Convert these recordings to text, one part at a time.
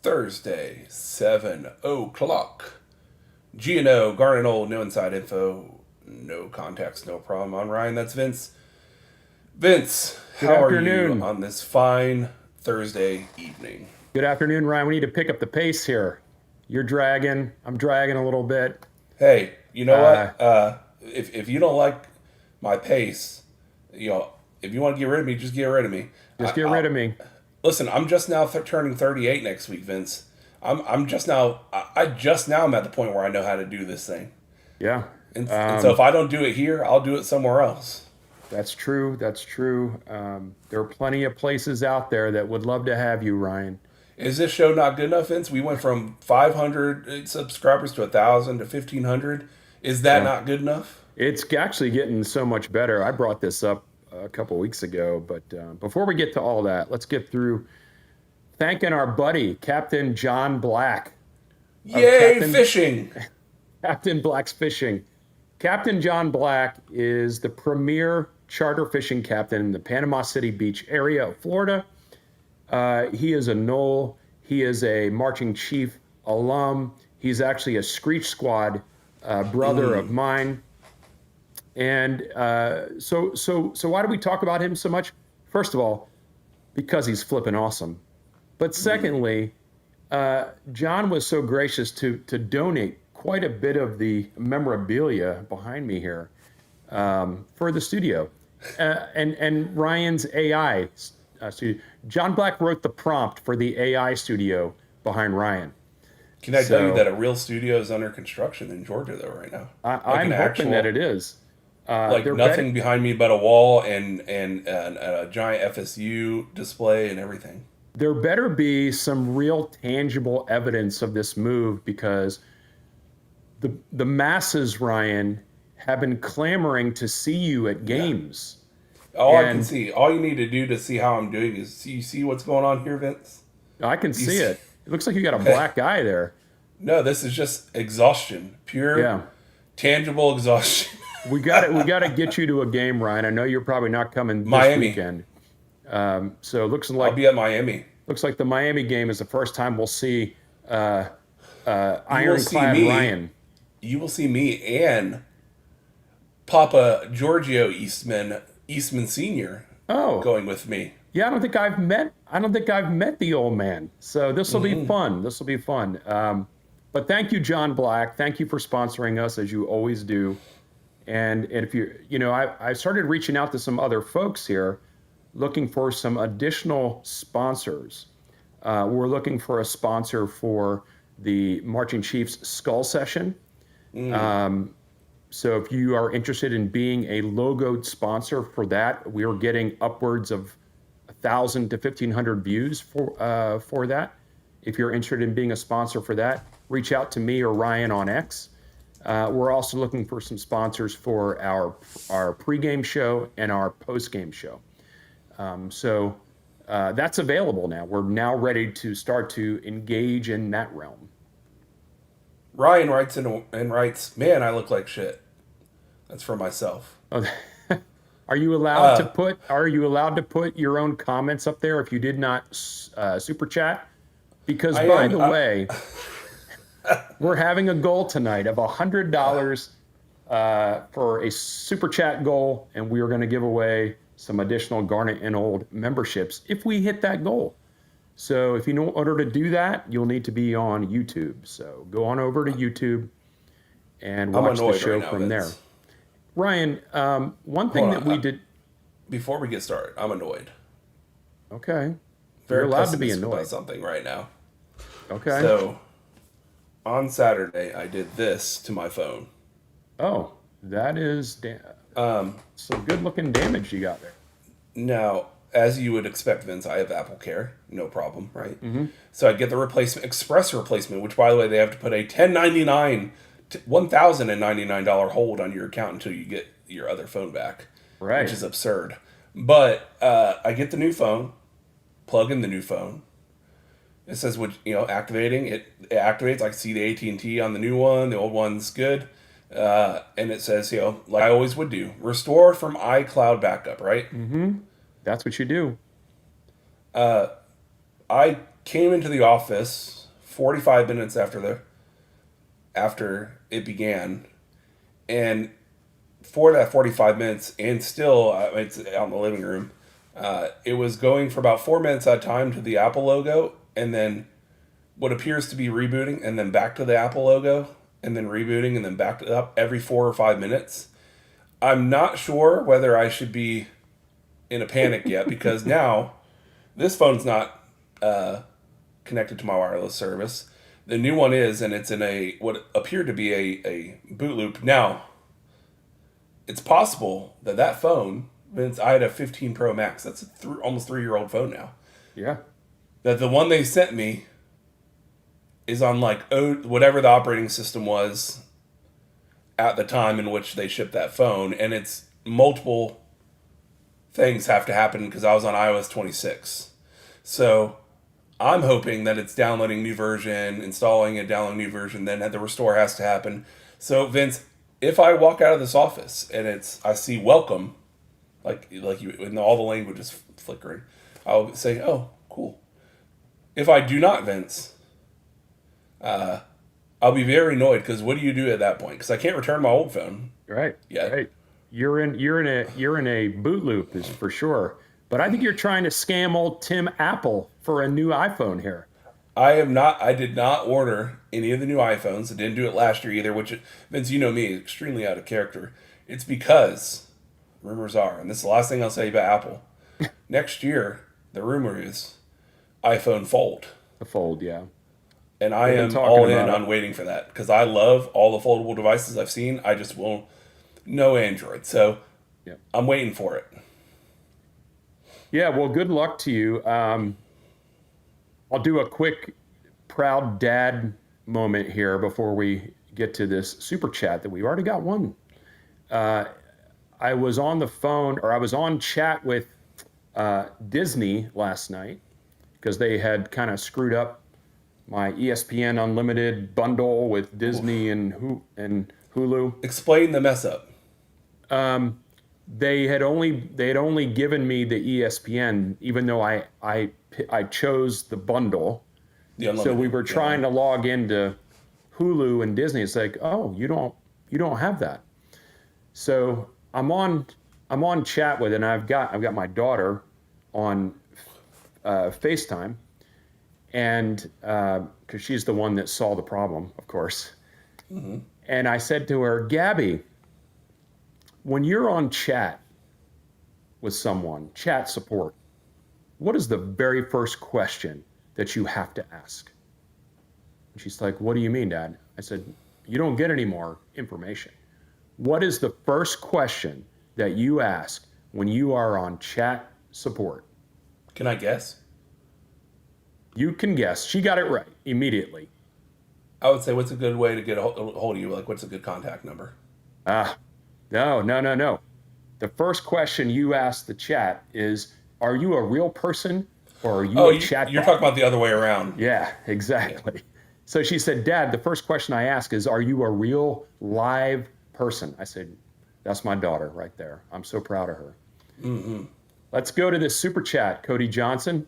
Thursday, 7 o'clock. G&O, Garnet Old, no inside info, no context, no problem. I'm Ryan, that's Vince. Vince, how are you on this fine Thursday evening? Good afternoon, Ryan. We need to pick up the pace here. You're dragging, I'm dragging a little bit. Hey, you know what? If you don't like my pace, if you want to get rid of me, just get rid of me. Just get rid of me. Listen, I'm just now turning 38 next week, Vince. I'm just now. I just now am at the point where I know how to do this thing. Yeah. And so if I don't do it here, I'll do it somewhere else. That's true. That's true. There are plenty of places out there that would love to have you, Ryan. Is this show not good enough, Vince? We went from 500 subscribers to 1,000 to 1,500. Is that not good enough? It's actually getting so much better. I brought this up a couple weeks ago, but before we get to all that, let's get through thanking our buddy, Captain John Black. Yay, fishing! Captain Black's Fishing. Captain John Black is the premier charter fishing captain in the Panama City Beach area of Florida. He is a Nole. He is a Marching Chief alum. He's actually a Screech Squad brother of mine. And so why do we talk about him so much? First of all, because he's flipping awesome. But secondly, John was so gracious to donate quite a bit of the memorabilia behind me here for the studio. And Ryan's AI studio. John Black wrote the prompt for the AI studio behind Ryan. Can I tell you that a real studio is under construction in Georgia, though, right now? I'm hoping that it is. Nothing behind me but a wall and a giant FSU display and everything. There better be some real tangible evidence of this move, because the masses, Ryan, have been clamoring to see you at games. All I can see, all you need to do to see how I'm doing is you see what's going on here, Vince? I can see it. It looks like you got a black eye there. No, this is just exhaustion. Pure, tangible exhaustion. We got to get you to a game, Ryan. I know you're probably not coming this Miami weekend. So it looks like I'll be at Miami. Looks like the Miami game is the first time we'll see ironclad Ryan. You will see me and Papa Giorgio Eastman Senior going with me. Yeah, I don't think I've met the old man. So this will be fun. This will be fun. But thank you, John Black. Thank you for sponsoring us, as you always do. And if I started reaching out to some other folks here, looking for some additional sponsors. We're looking for a sponsor for the Marching Chiefs Skull Session. So if you are interested in being a logoed sponsor for that, we are getting upwards of 1,000 to 1,500 views for that. If you're interested in being a sponsor for that, reach out to me or Ryan on X. We're also looking for some sponsors for our pregame show and our postgame show. So that's available now. We're now ready to start to engage in that realm. Ryan writes and writes, "Man, I look like shit." That's for myself. Oh, are you allowed to put your own comments up there if you did not super chat? Because by the way, we're having a goal tonight of $100 for a super chat goal, and we are going to give away some additional Garnet and Old memberships if we hit that goal. So in order to do that, you'll need to be on YouTube. So go on over to YouTube and watch the show from there. Ryan, one thing that we did... Before we get started, I'm annoyed. Okay. Very You're allowed to be annoyed about something right now. Okay. So, on Saturday, I did this to my phone. Oh, that is some good-looking damage you got there. Now, as you would expect, Vince, I have Apple Care. No problem, right? Mm-hmm. So I'd get the express replacement, which, by the way, they have to put a $1,099 hold on your account until you get your other phone back. Right. Which is absurd. But I get the new phone, plug in the new phone. It says, activating. It activates. I can see the AT&T on the new one. The old one's good. And it says, like I always would do, restore from iCloud backup, right? That's what you do. I came into the office 45 minutes after it began, and for that 45 minutes, and still it's out in the living room, it was going for about 4 minutes at a time to the Apple logo, and then what appears to be rebooting, and then back to the Apple logo, and then rebooting, and then back to up every 4 or 5 minutes. I'm not sure whether I should be in a panic yet, because now this phone's not connected to my wireless service. The new one is, and it's in what appeared to be a boot loop. Now, it's possible that phone, Vince, I had a 15 Pro Max. That's a almost 3-year-old phone now. Yeah. That the one they sent me is on whatever the operating system was at the time in which they shipped that phone, and it's multiple things have to happen because I was on iOS 26. So I'm hoping that it's downloading new version, installing it, downloading new version, then the restore has to happen. So Vince, if I walk out of this office and I see welcome, like you, and all the language is flickering, I'll say, oh, cool. If I do not, Vince, I'll be very annoyed, because what do you do at that point? Because I can't return my old phone. Right. Yet. Right. You're in a boot loop, is for sure. But I think you're trying to scam old Tim Apple for a new iPhone here. I am not. I did not order any of the new iPhones. I didn't do it last year either, which, Vince, you know me, extremely out of character. It's because rumors are, and this is the last thing I'll say about Apple. Next year, the rumor is iPhone Fold. The Fold, yeah. And I am all in on waiting for that, because I love all the foldable devices I've seen. I just won't. No Android. So yep. I'm waiting for it. Yeah, well, good luck to you. I'll do a quick proud dad moment here before we get to this super chat that we've already got one. I was on the phone, or I was on chat with Disney last night, because they had kind of screwed up my ESPN Unlimited bundle with Disney and Hulu. Explain the mess up. They had only given me the ESPN, even though I chose the bundle. So we were trying to log into Hulu and Disney. It's like, oh, you don't have that. So I'm on chat with it, and I've got my daughter on FaceTime, and because she's the one that saw the problem, of course. Mm-hmm. And I said to her, Gabby, when you're on chat with someone, chat support, what is the very first question that you have to ask? And she's like, what do you mean, Dad? I said, you don't get any more information. What is the first question that you ask when you are on chat support? Can I guess? You can guess. She got it right immediately. I would say, what's a good way to get a hold of you? Like, what's a good contact number? No. The first question you ask the chat is, are you a real person, or are you a chat You're bot? talking about the other way around. Yeah, exactly. Yeah. So she said, Dad, the first question I ask is, are you a real live person? I said, that's my daughter right there. I'm so proud of her. Mm-hmm. Let's go to this super chat. Cody Johnson.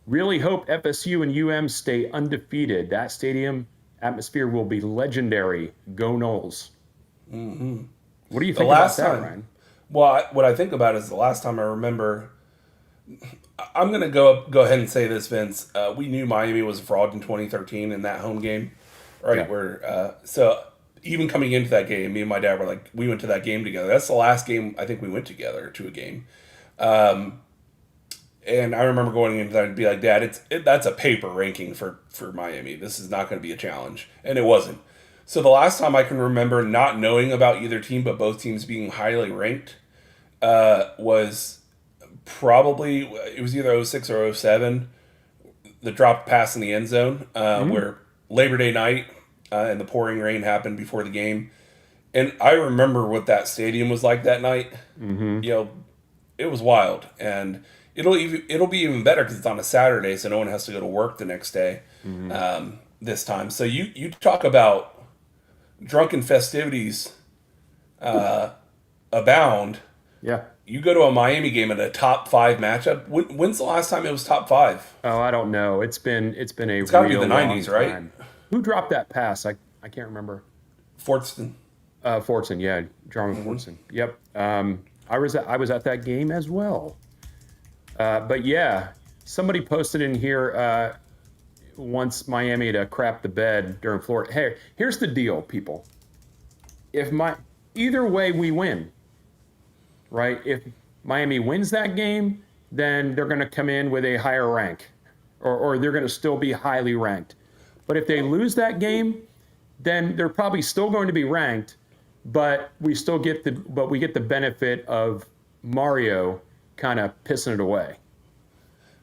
Really hope FSU and stay undefeated. That stadium atmosphere will be legendary. Go Noles. Mm-hmm. What do you think about that, Ryan? Well, what I think about is the last time I remember. I'm going to go ahead and say this, Vince. We knew Miami was a fraud in 2013 in that home game, right? Yeah. Where so even coming into that game, me and my dad were like, we went to that game together. That's the last game I think we went together to a game. And I remember going into that and be like, Dad, that's a paper ranking for Miami. This is not going to be a challenge. And it wasn't. So the last time I can remember not knowing about either team, but both teams being highly ranked, was probably, it was either 06 or 07, the drop pass in the end zone, where Labor Day night and the pouring rain happened before the game. And I remember what that stadium was like that night. Mm-hmm. It was wild. And it'll be even better because it's on a Saturday, so no one has to go to work the next day this time. So you talk about drunken festivities abound. Yeah. You go to a Miami game at a top 5 matchup. When's the last time it was top 5? Oh, I don't know. It's been a It's got to be real the long 90s, right? time. Who dropped that pass? I can't remember. Fortston. Fortson, yeah, Jarman Fortson. Yep. I was at that game as well. But yeah, somebody posted in here wants Miami to crap the bed during Florida. Hey, here's the deal, people. Either way we win, right? If Miami wins that game, then they're going to come in with a higher rank, or they're going to still be highly ranked. But if they lose that game, then they're probably still going to be ranked, but we get the benefit of Mario kind of pissing it away.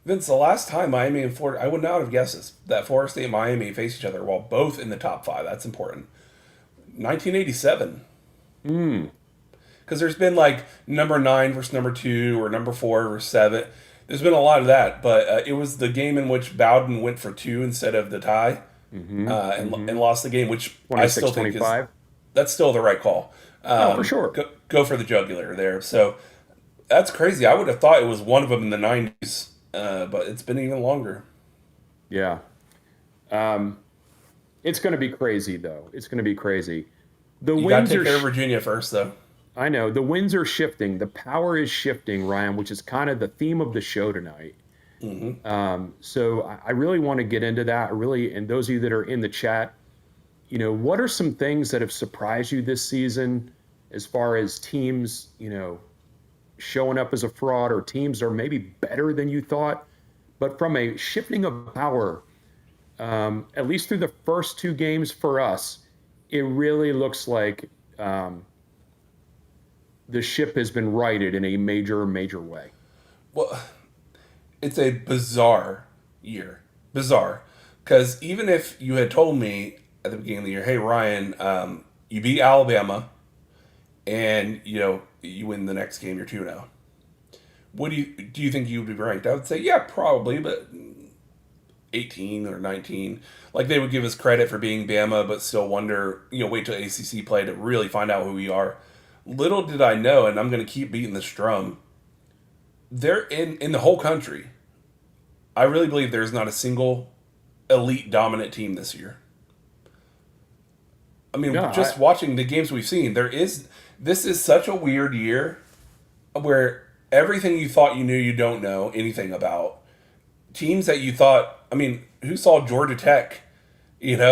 Vince, the last time Miami and Florida, I would not have guessed this, that Florida State and Miami faced each other while both in the top 5. That's important. 1987. Because there's been like number 9 versus number 2 or number 4 versus 7. There's been a lot of that, but it was the game in which Bowden went for 2 instead of the tie, and lost the game, which I still think that's still the right call. For sure. Go for the jugular there. So that's crazy. I would have thought it was one of them in the 90s, but it's been even longer. Yeah. It's going to be crazy, though. It's going to be crazy. You got to take care of Virginia first, though. I know. The winds are shifting. The power is shifting, Ryan, which is kind of the theme of the show tonight. So I really want to get into that. And those of you that are in the chat, what are some things that have surprised you this season as far as teams, showing up as a fraud, or teams are maybe better than you thought? But from a shifting of power, at least through the first 2 games for us, it really looks like the ship has been righted in a major, major way. Well, it's a bizarre year. Bizarre. Because even if you had told me at the beginning of the year, hey, Ryan, you beat Alabama and, you win the next game, you're 2-0. Do you think you would be ranked? I would say, yeah, probably, but 18 or 19. Like, they would give us credit for being Bama, but still wonder, wait till ACC play to really find out who we are. Little did I know, and I'm going to keep beating this drum, they're in the whole country. I really believe there's not a single elite dominant team this year. I mean, watching the games we've seen, this is such a weird year where everything you thought you knew you don't know anything about. Teams that you thought, I mean, who saw Georgia Tech, beating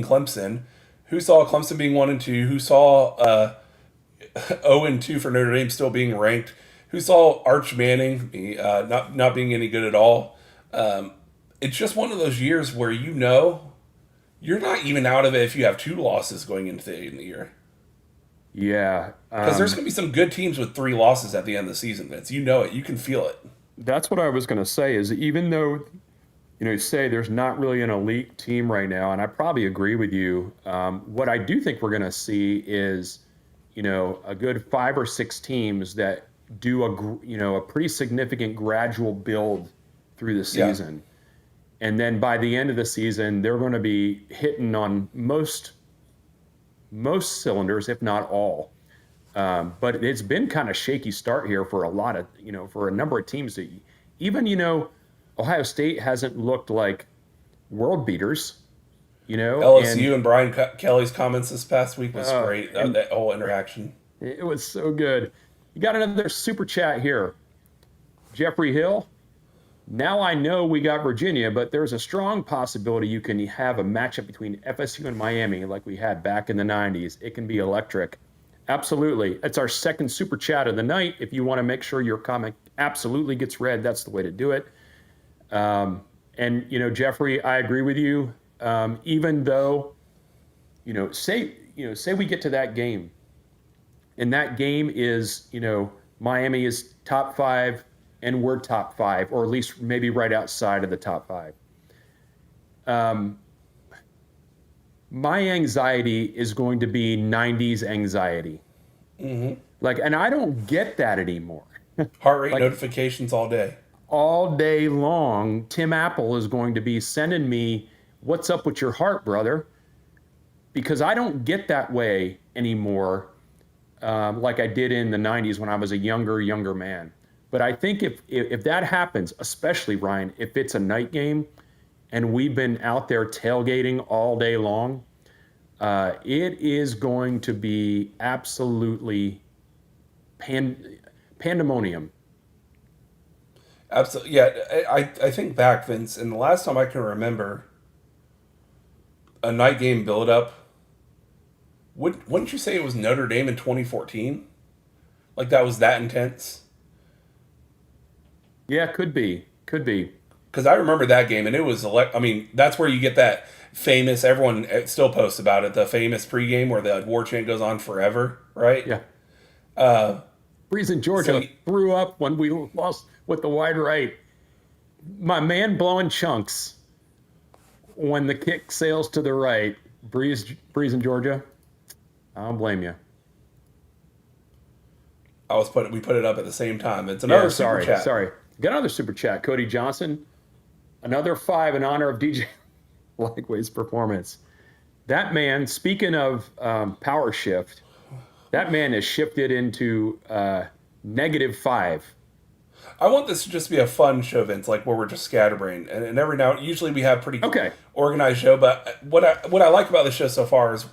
Clemson? Who saw Clemson being 1-2? Who saw 0-2 for Notre Dame still being ranked? Who saw Arch Manning not being any good at all? It's just one of those years where you're not even out of it if you have 2 losses going into the year. Yeah. Because there's going to be some good teams with 3 losses at the end of the season, Vince. You know it. You can feel it. That's what I was going to say, is even though, say there's not really an elite team right now, and I probably agree with you, what I do think we're going to see is, a good 5 or 6 teams that do a pretty significant gradual build through the season. Yeah. And then by the end of the season, they're going to be hitting on most cylinders, if not all. But it's been kind of shaky start here for a lot of, for a number of teams that even, Ohio State hasn't looked like world beaters, LSU and Brian Kelly's comments this past week was great. That whole interaction. It was so good. You got another super chat here. Jeffrey Hill. Now I know we got Virginia, but there's a strong possibility you can have a matchup between FSU and Miami like we had back in the 90s. It can be electric. Absolutely. It's our second super chat of the night. If you want to make sure your comment absolutely gets read, that's the way to do it. And, Jeffrey, I agree with you. Even though, say we get to that game, and that game is, Miami is top 5 and we're top 5, or at least maybe right outside of the top 5. My anxiety is going to be 90s anxiety. And I don't get that anymore. Heart rate notifications all day. All day long, Tim Apple is going to be sending me, "What's up with your heart, brother?" because I don't get that way anymore, like I did in the 90s when I was a younger man. But I think if that happens, especially, Ryan, if it's a night game and we've been out there tailgating all day long, it is going to be absolutely pandemonium. Absolutely. Yeah, I think back, Vince, and the last time I can remember a night game build-up, wouldn't you say it was Notre Dame in 2014? Like that was that intense? Yeah, could be. Could be. Because I remember that game, and it was I mean, that's where you get that famous. Everyone still posts about it. The famous pregame where the war chant goes on forever, right? Yeah. Breeze in Georgia So, threw up when we lost with the wide right. My man blowing chunks when the kick sails to the right. Breeze in Georgia. I don't blame you. we put it up at the same time. It's another super chat. Sorry. Got another super chat. Cody Johnson. Another 5 in honor of DJ Lagway's performance. That man, speaking of power shift, that man has shifted into -5. I want this to just be a fun show, Vince, like where we're just scatterbrained, and every now usually we have pretty organized show. But what I like about the show so far is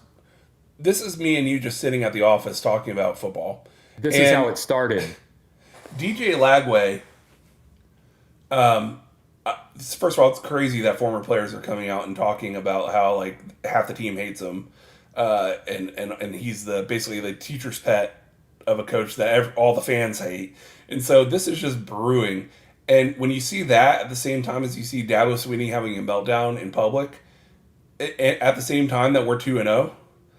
this is me and you just sitting at the office talking about football. This is how it started. DJ Lagway. First of all, it's crazy that former players are coming out and talking about how like half the team hates him, and he's basically the teacher's pet of a coach that all the fans hate. And so this is just brewing. And when you see that at the same time as you see Dabo Swinney having a meltdown in public, at the same time that we're 2-0,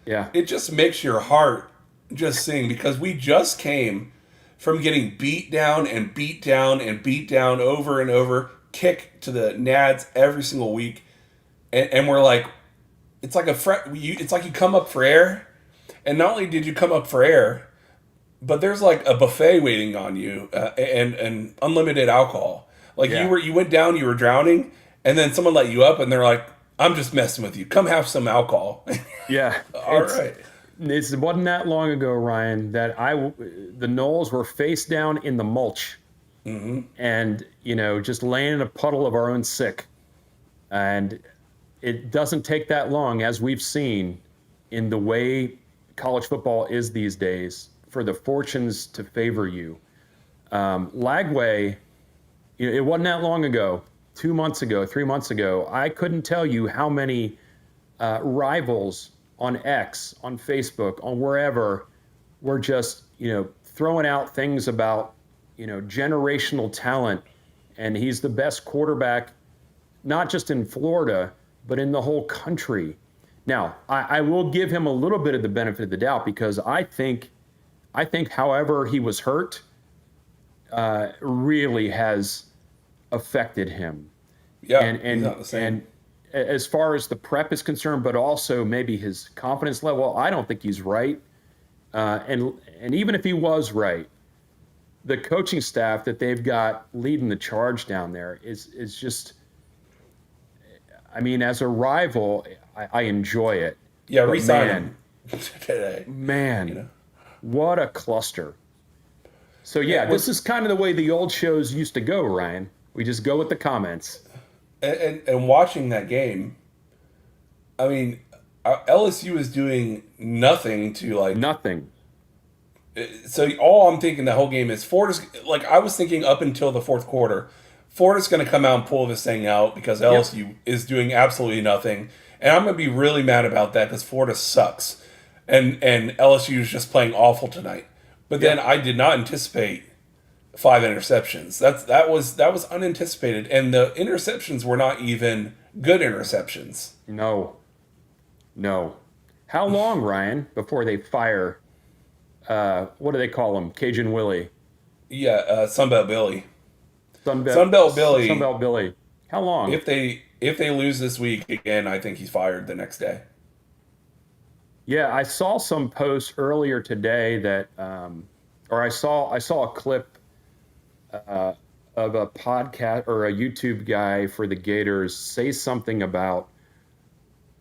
yeah, it just makes your heart just sing, because we just came from getting beat down and beat down and beat down over and over, kick to the nads every single week, and we're like, it's like it's like you come up for air, and not only did you come up for air, but there's like a buffet waiting on you, and unlimited alcohol. Like you went down, you were drowning, and then someone let you up, and they're like, I'm just messing with you. Come have some alcohol. Yeah. All right. It wasn't that long ago, Ryan, that the Noles were face down in the mulch, and just laying in a puddle of our own sick. And it doesn't take that long, as we've seen in the way college football is these days, for the fortunes to favor you. Lagway, it wasn't that long ago, 2 months ago, 3 months ago, I couldn't tell you how many rivals on X, on Facebook, on wherever, were just, throwing out things about, generational talent. And he's the best quarterback, not just in Florida, but in the whole country. Now, I will give him a little bit of the benefit of the doubt, because I think however he was hurt really has affected him. Yeah, he's not the same. And as far as the prep is concerned, but also maybe his confidence level, I don't think he's right. And even if he was right, the coaching staff that they've got leading the charge down there is just, I mean, as a rival, I enjoy it. Yeah, resign him today. Man, what a cluster. So yeah, this is kind of the way the old shows used to go, Ryan. We just go with the comments. And watching that game, I mean, LSU is doing nothing to nothing. So all I'm thinking the whole game is Florida's, like I was thinking up until the fourth quarter, Florida's going to come out and pull this thing out because LSU is doing absolutely nothing. And I'm going to be really mad about that because Florida sucks. And LSU is just playing awful tonight. But then I did not anticipate 5 interceptions. That was unanticipated, and the interceptions were not even good interceptions. No. How long, Ryan, before they fire? What do they call him? Cajun Willie. Yeah, Sunbelt Billy. Sunbelt Billy. How long? If they lose this week again, I think he's fired the next day. Yeah, I saw some posts earlier today that, or I saw a clip of a podcast or a YouTube guy for the Gators say something about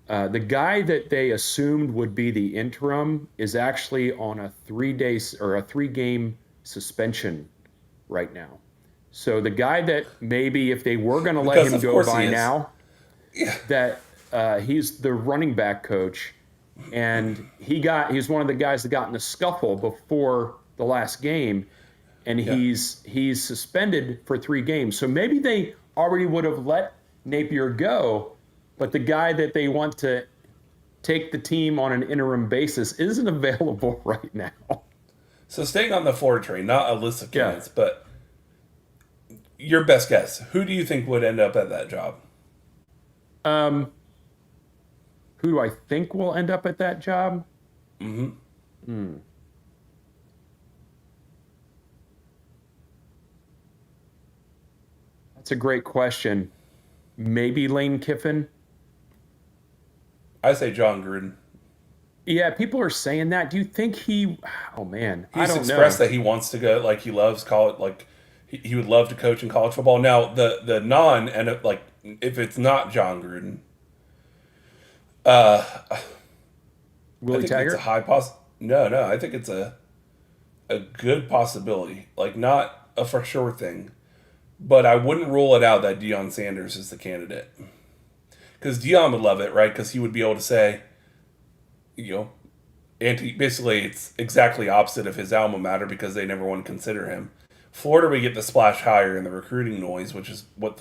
The guy that they assumed would be the interim is actually on a 3-day or a 3-game suspension right now. So the guy that maybe if they were going to let Because him of go course by he is. now, Yeah. that he's the running back coach, and he's one of the guys that got in a scuffle before the last game, and Yeah. he's suspended for 3 games. So maybe they already would have let Napier go, but the guy that they want to take the team on an interim basis isn't available right now. So staying on the Florida train, not a list of Yeah. candidates, but your best guess. Who do you think would end up at that job? Um, who do I think will end up at that job? Mm-hmm. That's a great question. Maybe Lane Kiffin. I say John Gruden. Yeah, people are saying that. Do you think he? Oh man, I He's don't expressed know. that he wants to go, like he loves college, like he would love to coach in college football. Now the non and like if it's not John Gruden, uh, I Willie think it's a Taggart. high No, I think it's a good possibility. Like not a for sure thing, but I wouldn't rule it out that Deion Sanders is the candidate because Deion would love it, right? Because he would be able to say, you know, basically it's exactly opposite of his alma mater because they never want to consider him. Florida would get the splash higher in the recruiting noise, which is what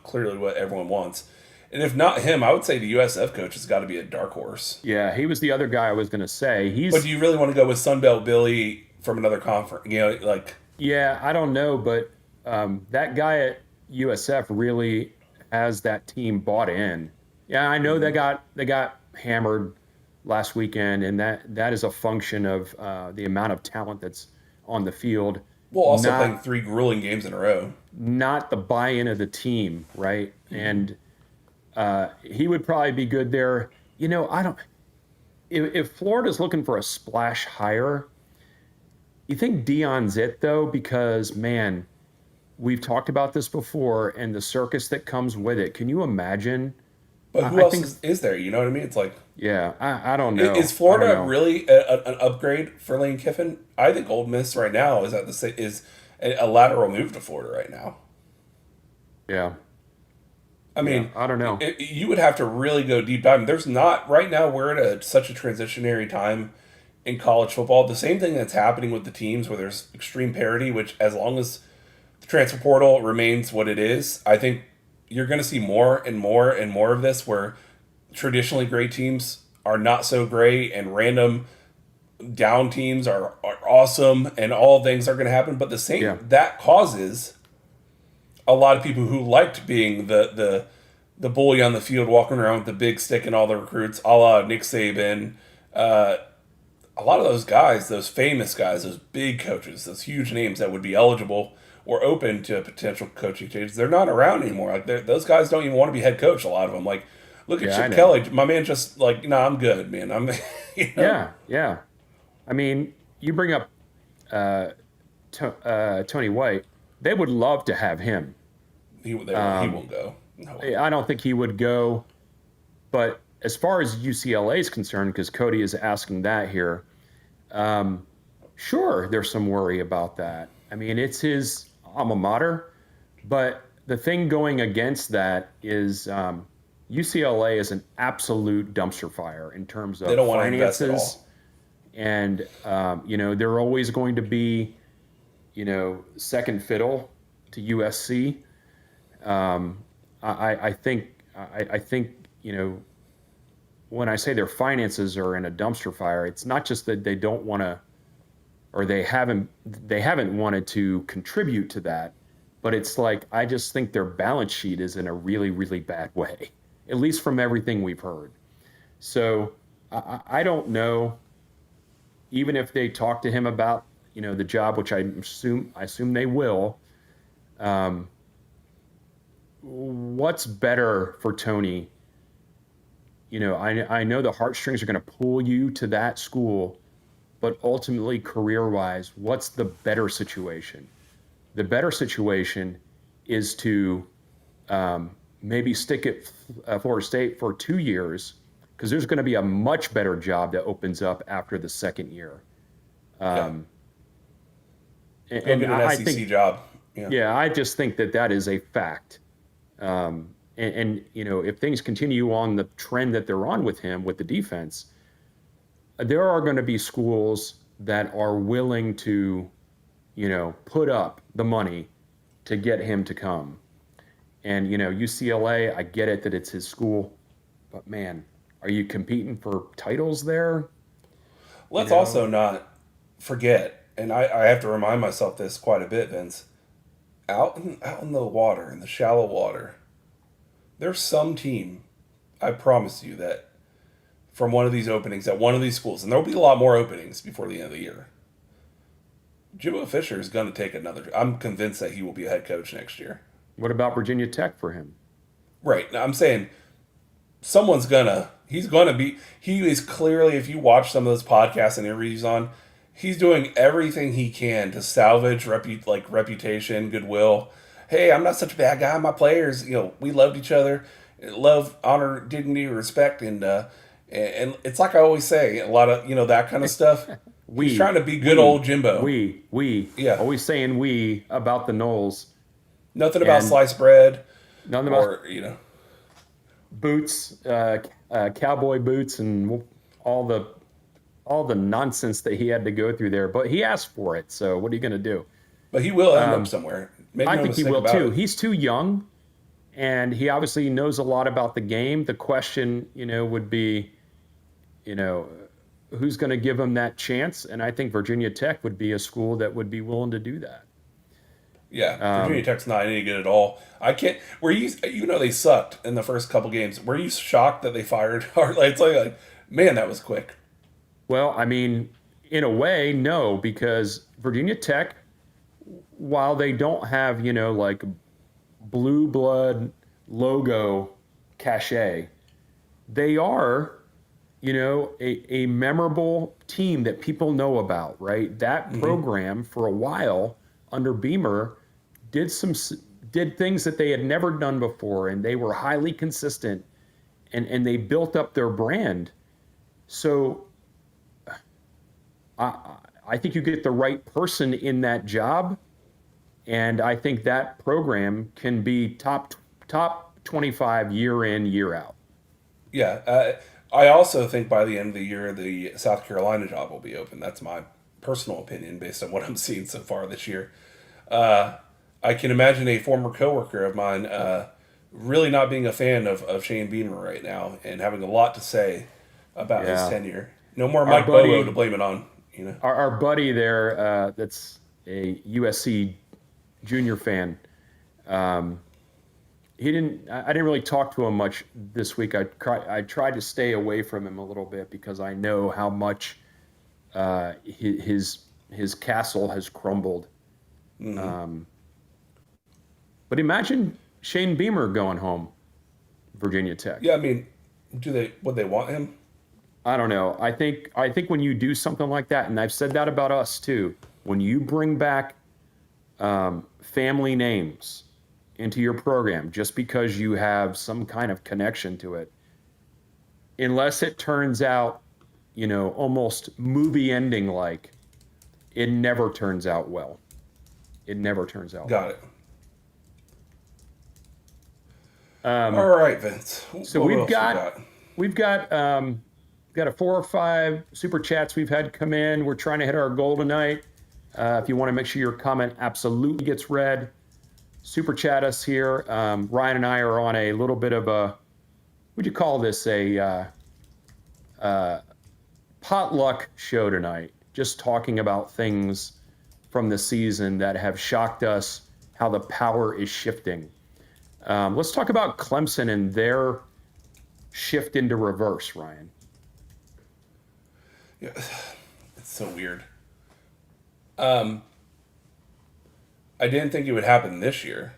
clearly what everyone wants. And if not him, I would say the USF coach has got to be a dark horse. Yeah, he was the other guy I was going to say. But do you really want to go with Sunbelt Billy from another conference? You know, like Yeah, I don't know, but that guy at USF really has that team bought in. Yeah, I know they got hammered last weekend, and that is a function of the amount of talent that's on the field, well, also playing not 3 grueling games in a row. not the buy-in of the team, right? And he would probably be good there. I don't. If Florida's looking for a splash hire, you think Dion's it though? Because man, we've talked about this before, and the circus that comes with it. Can you imagine? But who I else think, is there? You know what I mean? It's like, yeah, I don't is know. I don't Florida know. really an upgrade for Lane Kiffin? I think Ole Miss right now is a lateral move to Florida right now. Yeah, I yeah, mean, I don't know. you would have to really go deep dive. There's not right now. We're at such a transitionary time in college football. The same thing that's happening with the teams where there's extreme parity. Which, as long as the transfer portal remains what it is, I think you're going to see more and more and more of this, where traditionally great teams are not so great, and random down teams are awesome, and all things are going to happen. But the Yeah, same that causes a lot of people who liked being the bully on the field, walking around with the big stick and all the recruits, a la Nick Saban. Uh, a lot of those guys, those famous guys, those big coaches, those huge names that would be eligible or open to potential coaching changes, they're not around anymore. Like those guys don't even want to be head coach. A lot of them, like look at yeah, I Chip know. Kelly, my man. Just like, nah, I'm good, man. I'm, you know, Yeah, yeah. I mean, you bring up Tony White. They would love to have him. he Um, won't go. No way. I don't think he would go. But as far as UCLA is concerned, because Cody is asking that here, um, sure, there's some worry about that. I mean, it's his alma mater, but the thing going against that is UCLA is an absolute dumpster fire in terms They of don't want to invest at finances, all. and they're always going to be, second fiddle to USC. Um, I think I think when I say their finances are in a dumpster fire, it's not just that they don't want to, or they haven't wanted to contribute to that, but it's like I just think their balance sheet is in a really really bad way, at least from everything we've heard. So I don't know, even if they talk to him about the job, which I assume they will. Um, what's better for Tony? I know the heartstrings are going to pull you to that school, but ultimately, career wise, what's the better situation? The better situation is to maybe stick at Florida State for 2 years because there's going to be a much better job that opens up after the second year. And get an I SEC think, job. yeah, I just think that is a fact. If things continue on the trend that they're on with him with the defense, there are going to be schools that are willing to, put up the money to get him to come. And, UCLA, I get it that it's his school, but man, are you competing for titles there? Let's also not forget, and I have to remind myself this quite a bit, Vince. Out in the water, in the shallow water, there's some team, I promise you, that from one of these openings at one of these schools, and there'll be a lot more openings before the end of the year. Jimbo Fisher is going to take another. I'm convinced that he will be a head coach next year. What about Virginia Tech for him? Right. Now, I'm saying he's going to be, he is clearly, if you watch some of those podcasts and interviews on, he's doing everything he can to salvage reputation, goodwill. Hey, I'm not such a bad guy. My players, we loved each other. Love, honor, dignity, respect, and it's like I always say, a lot of, that kind of stuff. He's trying to be good old Jimbo. Yeah. Always saying we about the Noles. Nothing about sliced bread. Nothing about boots, cowboy boots, and all the nonsense that he had to go through there. But he asked for it, so what are you going to do? But he will end up somewhere. I think he will too. He's too young, and he obviously knows a lot about the game. The question, would be, who's going to give him that chance? And I think Virginia Tech would be a school that would be willing to do that. Yeah, Virginia Tech's not any good at all. I can't. Were you? They sucked in the first couple games. Were you shocked that they fired Hartley? It's like, man, that was quick. Well, I mean, in a way, no, because Virginia Tech, while they don't have, blue blood logo cachet, they are, a memorable team that people know about, right? That program for a while under Beamer did things that they had never done before, and they were highly consistent, and they built up their brand. So I think you get the right person in that job, and I think that program can be top 25 year in, year out. Yeah, I also think by the end of the year, the South Carolina job will be open. That's my personal opinion based on what I'm seeing so far this year. I can imagine a former coworker of mine really not being a fan of Shane Beamer right now and having a lot to say about his tenure. No more Mike Bobo to blame it on. Our buddy there, that's a USC junior fan. I didn't really talk to him much this week. I tried to stay away from him a little bit because I know how much his castle has crumbled. Mm-hmm. But imagine Shane Beamer going home, Virginia Tech. Yeah, I mean, would they want him? I don't know. I think when you do something like that, and I've said that about us too, when you bring back family names into your program just because you have some kind of connection to it, unless it turns out, almost movie ending like, it never turns out well. It never turns out well. Got it. All right, Vince. So we've got a 4 or 5 super chats we've had come in. We're trying to hit our goal tonight. If you want to make sure your comment absolutely gets read, super chat us here. Ryan and I are on a little bit of a, what'd you call this, a potluck show tonight, just talking about things from the season that have shocked us, how the power is shifting. Let's talk about Clemson and their shift into reverse, Ryan. Yeah, it's so weird. I didn't think it would happen this year.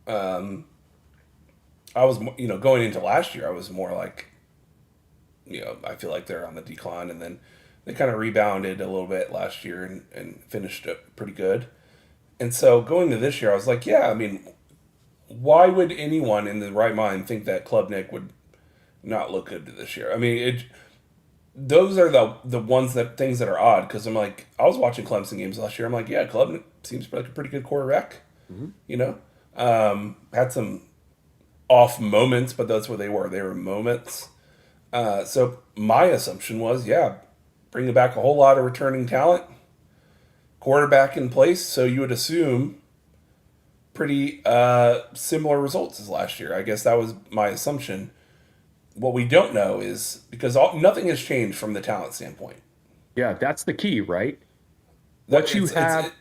I was, going into last year, I was more like, I feel like they're on the decline, and then they kind of rebounded a little bit last year and finished it pretty good. And so going to this year, I was like, yeah, I mean, why would anyone in the right mind think that Klubnik would not look good this year. I mean, those are the things that are odd because I'm like, I was watching Clemson games last year. I'm like, yeah, Clemson seems like a pretty good quarterback. You know, had some off moments, but that's what they were. They were moments. So my assumption was, yeah, bringing back a whole lot of returning talent, quarterback in place. So you would assume pretty similar results as last year. I guess that was my assumption. What we don't know is because nothing has changed from the talent standpoint. Yeah, that's the key, right? That What you have,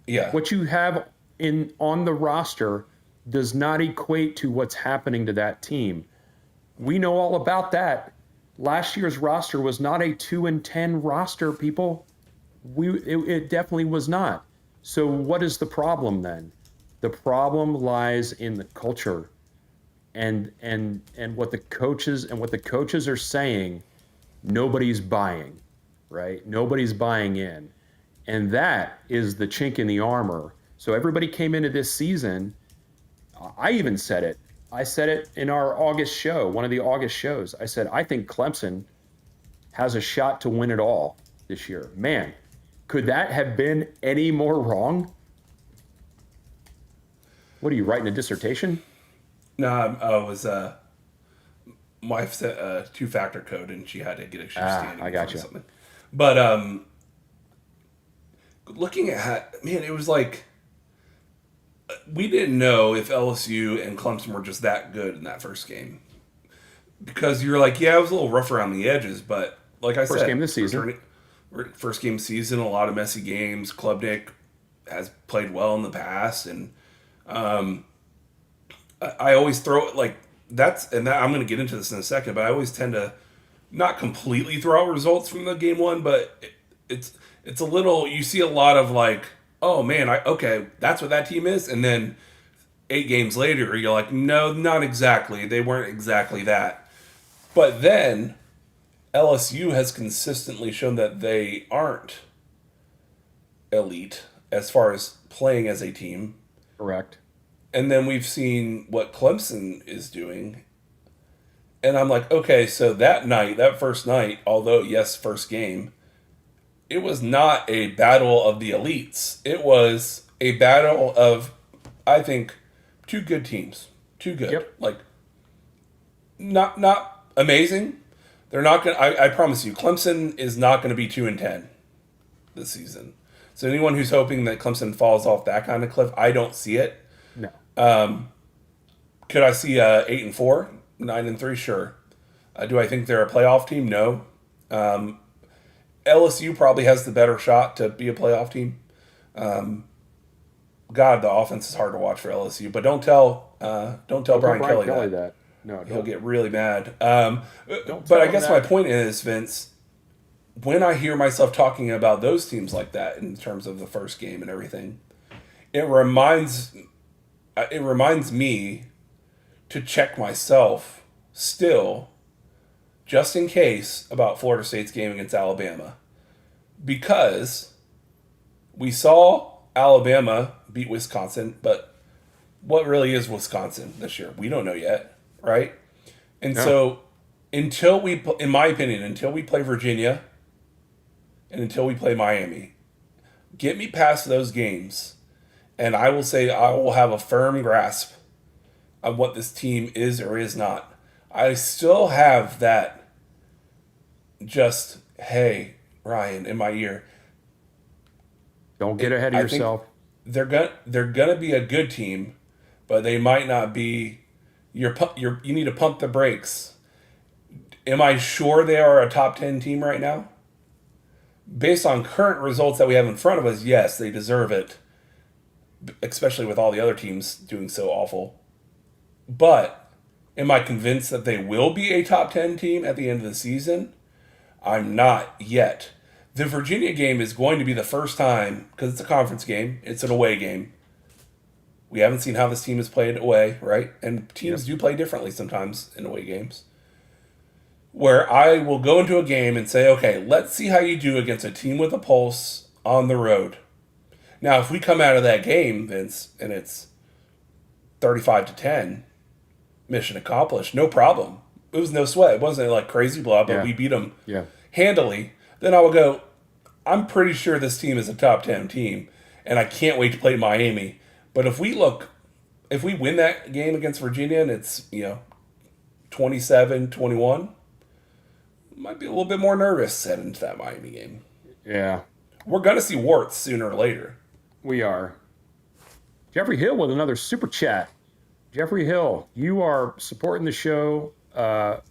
yeah, what you have in on the roster does not equate to what's happening to that team. We know all about that. Last year's roster was not a 2-10 roster, people. It definitely was not. So what is the problem then? The problem lies in the culture and what the coaches are saying. Nobody's buying, right? Nobody's buying in. And that is the chink in the armor. So everybody came into this season. I even said it. I said it in our August show, one of the August shows. I said, I think Clemson has a shot to win it all this year. Man, could that have been any more wrong? What are you, writing a dissertation? no, I was wife set a 2-factor code and she had to get a shoe stand. I got you. Something. But looking at man, it was like we didn't know if LSU and Clemson were just that good in that first game because you're like, yeah, it was a little rough around the edges, but like I said, First game this season. First game season, a lot of messy games. Klubnik has played well in the past, and I always throw it like I'm going to get into this in a second, but I always tend to not completely throw out results from the game one, but it's a little, you see a lot of like, oh man, okay, that's what that team is, and then 8 games later, you're like, no, not exactly. They weren't exactly that. But then LSU has consistently shown that they aren't elite as far as playing as a team. Correct. And then we've seen what Clemson is doing. And I'm like, okay, so that first night, although, yes, first game, it was not a battle of the elites. It was a battle of, I think, 2 good teams. 2 good. Yep. Like, not amazing. They're not going to, I promise you, Clemson is not going to be 2-10 this season. So anyone who's hoping that Clemson falls off that kind of cliff, I don't see it. No. Could I see 8-4, 9-3? Sure. Do I think they're a playoff team? No. LSU probably has the better shot to be a playoff team. God, the offense is hard to watch for LSU. But don't tell Brian Kelly that. No, he'll get really mad. But I guess my point is, Vince, when I hear myself talking about those teams like that in terms of the first game and everything, it reminds me to check myself still, just in case, about Florida State's game against Alabama. Because we saw Alabama beat Wisconsin, but what really is Wisconsin this year? We don't know yet, right? And so until we, in my opinion, until we play Virginia and until we play Miami, get me past those games, and I will say I will have a firm grasp of what this team is or is not. I still have that just, hey, Ryan, in my ear. Don't get ahead of yourself. They're gonna be a good team, but they might not be. You need to pump the brakes. Am I sure they are a top 10 team right now? Based on current results that we have in front of us, yes, they deserve it. Especially with all the other teams doing so awful. But am I convinced that they will be a top 10 team at the end of the season? I'm not yet. The Virginia game is going to be the first time, because it's a conference game, it's an away game. We haven't seen how this team has played away, right? And teams do play differently sometimes in away games. Where I will go into a game and say, okay, let's see how you do against a team with a pulse on the road. Now, if we come out of that game, Vince, and it's 35-10, mission accomplished, no problem. it was no sweat. It wasn't like crazy blowout, but Yeah. we beat them Yeah. handily. Then I will go, I'm pretty sure this team is a top 10 team, and I can't wait to play Miami. But if we win that game against Virginia and it's, 27-21, might be a little bit more nervous heading into that Miami game. Yeah. We're going to see warts sooner or later. We are. Jeffrey Hill with another super chat. Jeffrey Hill, you are supporting the show at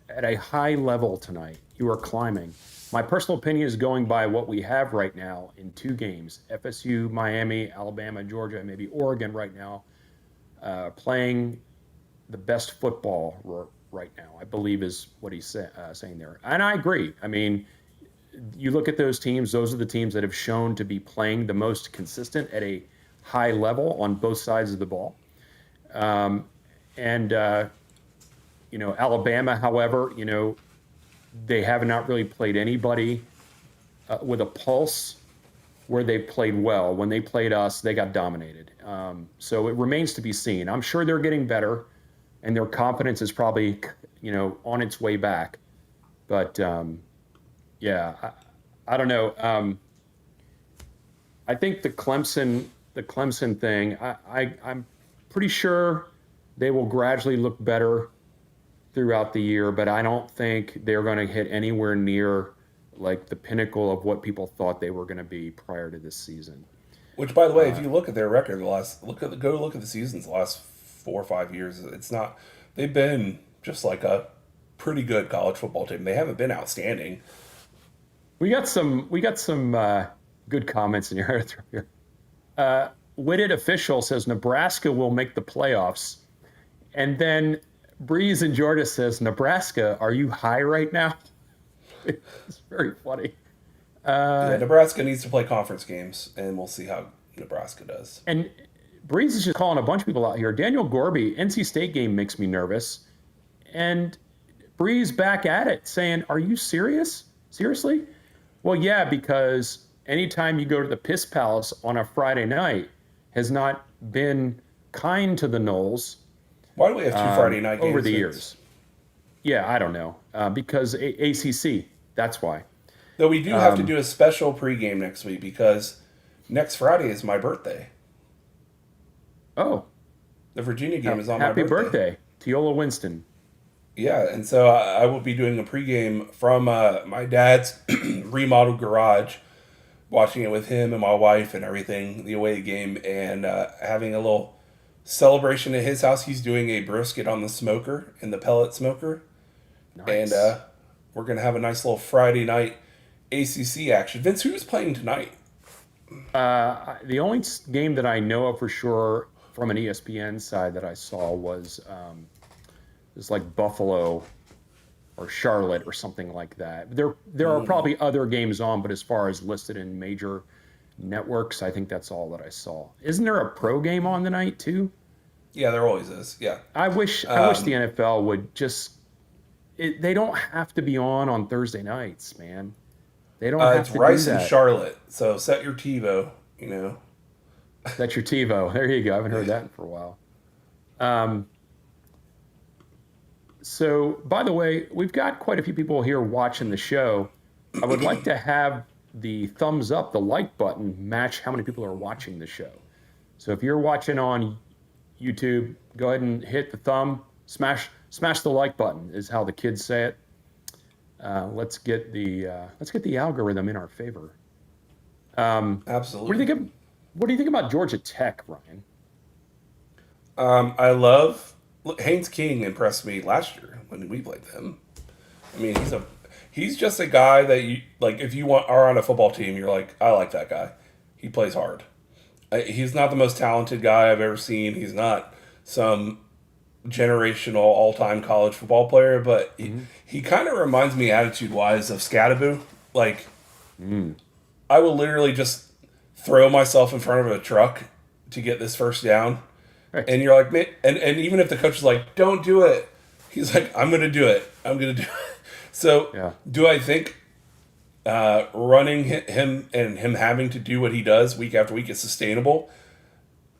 a high level tonight. You are climbing. My personal opinion is going by what we have right now in 2 games. FSU, Miami, Alabama, Georgia, and maybe Oregon right now, playing the best football right now, I believe is what he's saying there. And I agree. I mean, you look at those teams, those are the teams that have shown to be playing the most consistent at a high level on both sides of the ball. Alabama, however, they have not really played anybody with a pulse where they played well. When they played us, they got dominated. So it remains to be seen. I'm sure they're getting better, and their confidence is probably, on its way back. But, I don't know. I think the Clemson thing, I'm pretty sure they will gradually look better throughout the year, but I don't think they're going to hit anywhere near like the pinnacle of what people thought they were going to be prior to this season. Which, by the way, if you look at their record, go look at the seasons the last 4 or 5 years. It's not. They've been just like a pretty good college football team. They haven't been outstanding. We got some good comments in here. Witted official says Nebraska will make the playoffs, and then Breeze in Georgia says, Nebraska, are you high right now? It's very funny. Nebraska needs to play conference games, and we'll see how Nebraska does. And Breeze is just calling a bunch of people out here. Daniel Gorby, NC State game makes me nervous. And Breeze back at it, saying, are you serious? Seriously? Well, yeah, because anytime you go to the Piss Palace on a Friday night has not been kind to the Noles. Why do we have 2 Friday night games over the years? Yeah, I don't know. Because ACC, that's why. Though we do have to do a special pregame next week because next Friday is my birthday. Oh. The Virginia game is on my birthday. Happy birthday, Teola Winston. Yeah, and so I will be doing a pregame from my dad's remodeled garage, watching it with him and my wife and everything, the away game, and having a little celebration at his house. He's doing a brisket on the smoker, in the pellet smoker. Nice. And we're going to have a nice little Friday night ACC action. Vince, who's playing tonight? The only game that I know of for sure from an ESPN side that I saw was like Buffalo or Charlotte or something like that. There are probably other games on, but as far as listed in major networks, I think that's all that I saw. Isn't there a pro game on tonight too? Yeah, there always is. Yeah. I wish the NFL would just. They don't have to be on Thursday nights, man. They don't have it's to Rice do that. and Charlotte, so set your TiVo. That's your TiVo. There you go. I haven't heard that for a while. So, by the way, we've got quite a few people here watching the show. I would like to have the thumbs up, the like button, match how many people are watching the show. So if you're watching on YouTube, go ahead and hit the thumb, smash the like button is how the kids say it. Let's get the algorithm in our favor. Absolutely. What do you think about Georgia Tech, Ryan? I love Haynes King. Impressed me last year when we played them. I mean, he's just a guy that you like. If you are on a football team, you're like, I like that guy. He plays hard. He's not the most talented guy I've ever seen. He's not some generational all-time college football player, but he kind of reminds me attitude-wise of Scadaboo. Like, I will literally just throw myself in front of a truck to get this first down. Right. And you're like, man, and even if the coach is like, don't do it, he's like, I'm going to do it. I'm going to do it. So do I think running him and him having to do what he does week after week is sustainable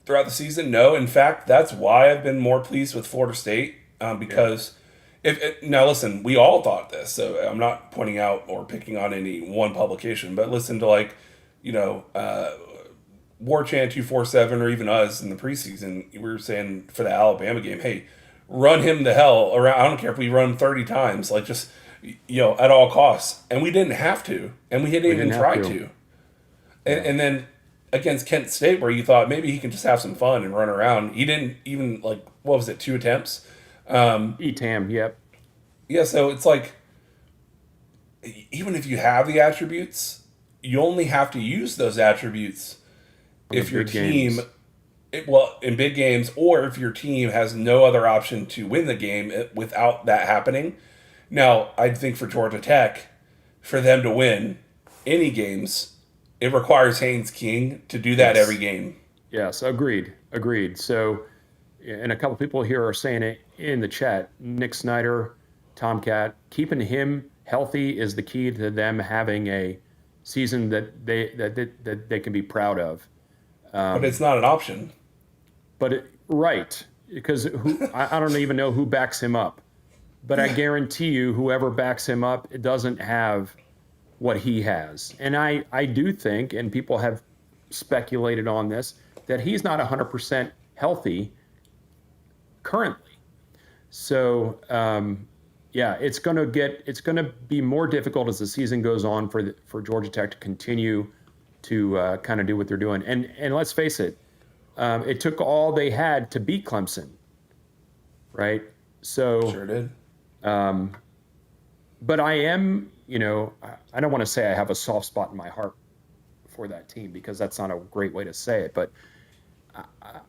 throughout the season? No. In fact, that's why I've been more pleased with Florida State because Now listen, we all thought this, so I'm not pointing out or picking on any one publication, but listen to like, you know, War Chant 247 or even us in the preseason, we were saying for the Alabama game, hey, run him the hell around. I don't care if we run 30 times, like just, you know, at all costs. And we didn't have to, and we didn't even try to. And then against Kent State, where you thought maybe he can just have some fun and run around, he didn't even, like, what was it, 2 attempts? ETAM, yep. Yeah, so it's like, even if you have the attributes, you only have to use those attributes if your team, in big games, or if your team has no other option to win the game without that happening. Now, I think for Georgia Tech, for them to win any games, it requires Haynes King to do that every game. Yes, agreed. So, and a couple people here are saying it in the chat. Nick Snyder, Tomcat, keeping him healthy is the key to them having a season that they can be proud of. But it's not an option. Right, because I don't even know who backs him up. But I guarantee you, whoever backs him up, it doesn't have what he has. And I do think, and people have speculated on this, that he's not 100% healthy currently. So, it's going to be more difficult as the season goes on for Georgia Tech to continue to kind of do what they're doing. And let's face it, it took all they had to beat Clemson, right? So sure did. But I am, I don't want to say I have a soft spot in my heart for that team, because that's not a great way to say it. But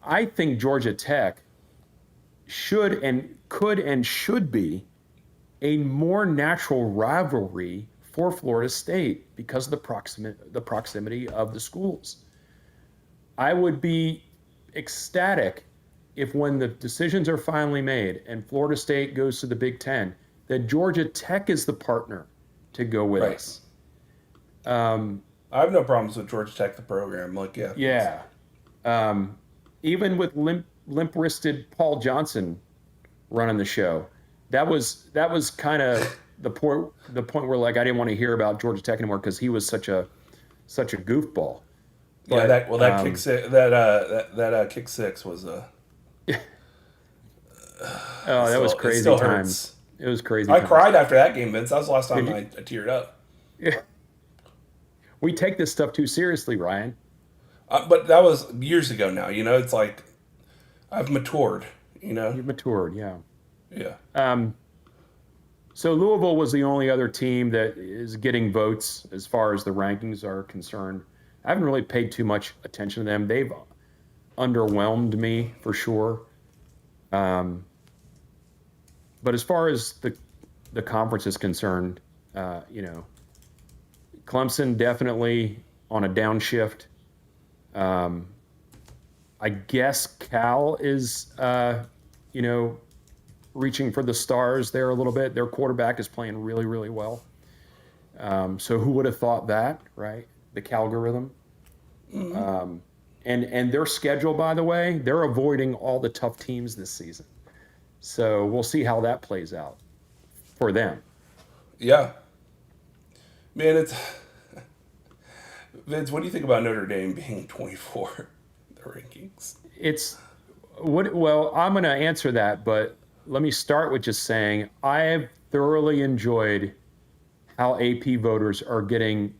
I think Georgia Tech should and could and should be a more natural rivalry for Florida State because of the proximity of the schools. I would be ecstatic if, when the decisions are finally made and Florida State goes to the Big Ten, that Georgia Tech is the partner to go with us. I have no problems with Georgia Tech, the program. Like, yeah. Even with limp-wristed Paul Johnson running the show, that was kind of the point where, like, I didn't want to hear about Georgia Tech anymore because he was such a goofball. But, that kick six, that kick six was a. That was crazy times. It was crazy. I cried after that game, Vince. That was the last time I teared up. Yeah. We take this stuff too seriously, Ryan. But that was years ago now. It's like I've matured. You've matured, yeah. Yeah. So Louisville was the only other team that is getting votes as far as the rankings are concerned. I haven't really paid too much attention to them. They've underwhelmed me for sure. But as far as the conference is concerned, Clemson definitely on a downshift. I guess Cal is, reaching for the stars there a little bit. Their quarterback is playing really, really well. So who would have thought that, right? The Calgorithm. Mm-hmm. And their schedule, by the way, they're avoiding all the tough teams this season. So we'll see how that plays out for them. Yeah. Man, it's... Vince, what do you think about Notre Dame being 24 in the rankings? Well, I'm going to answer that, but let me start with just saying I have thoroughly enjoyed how AP voters are getting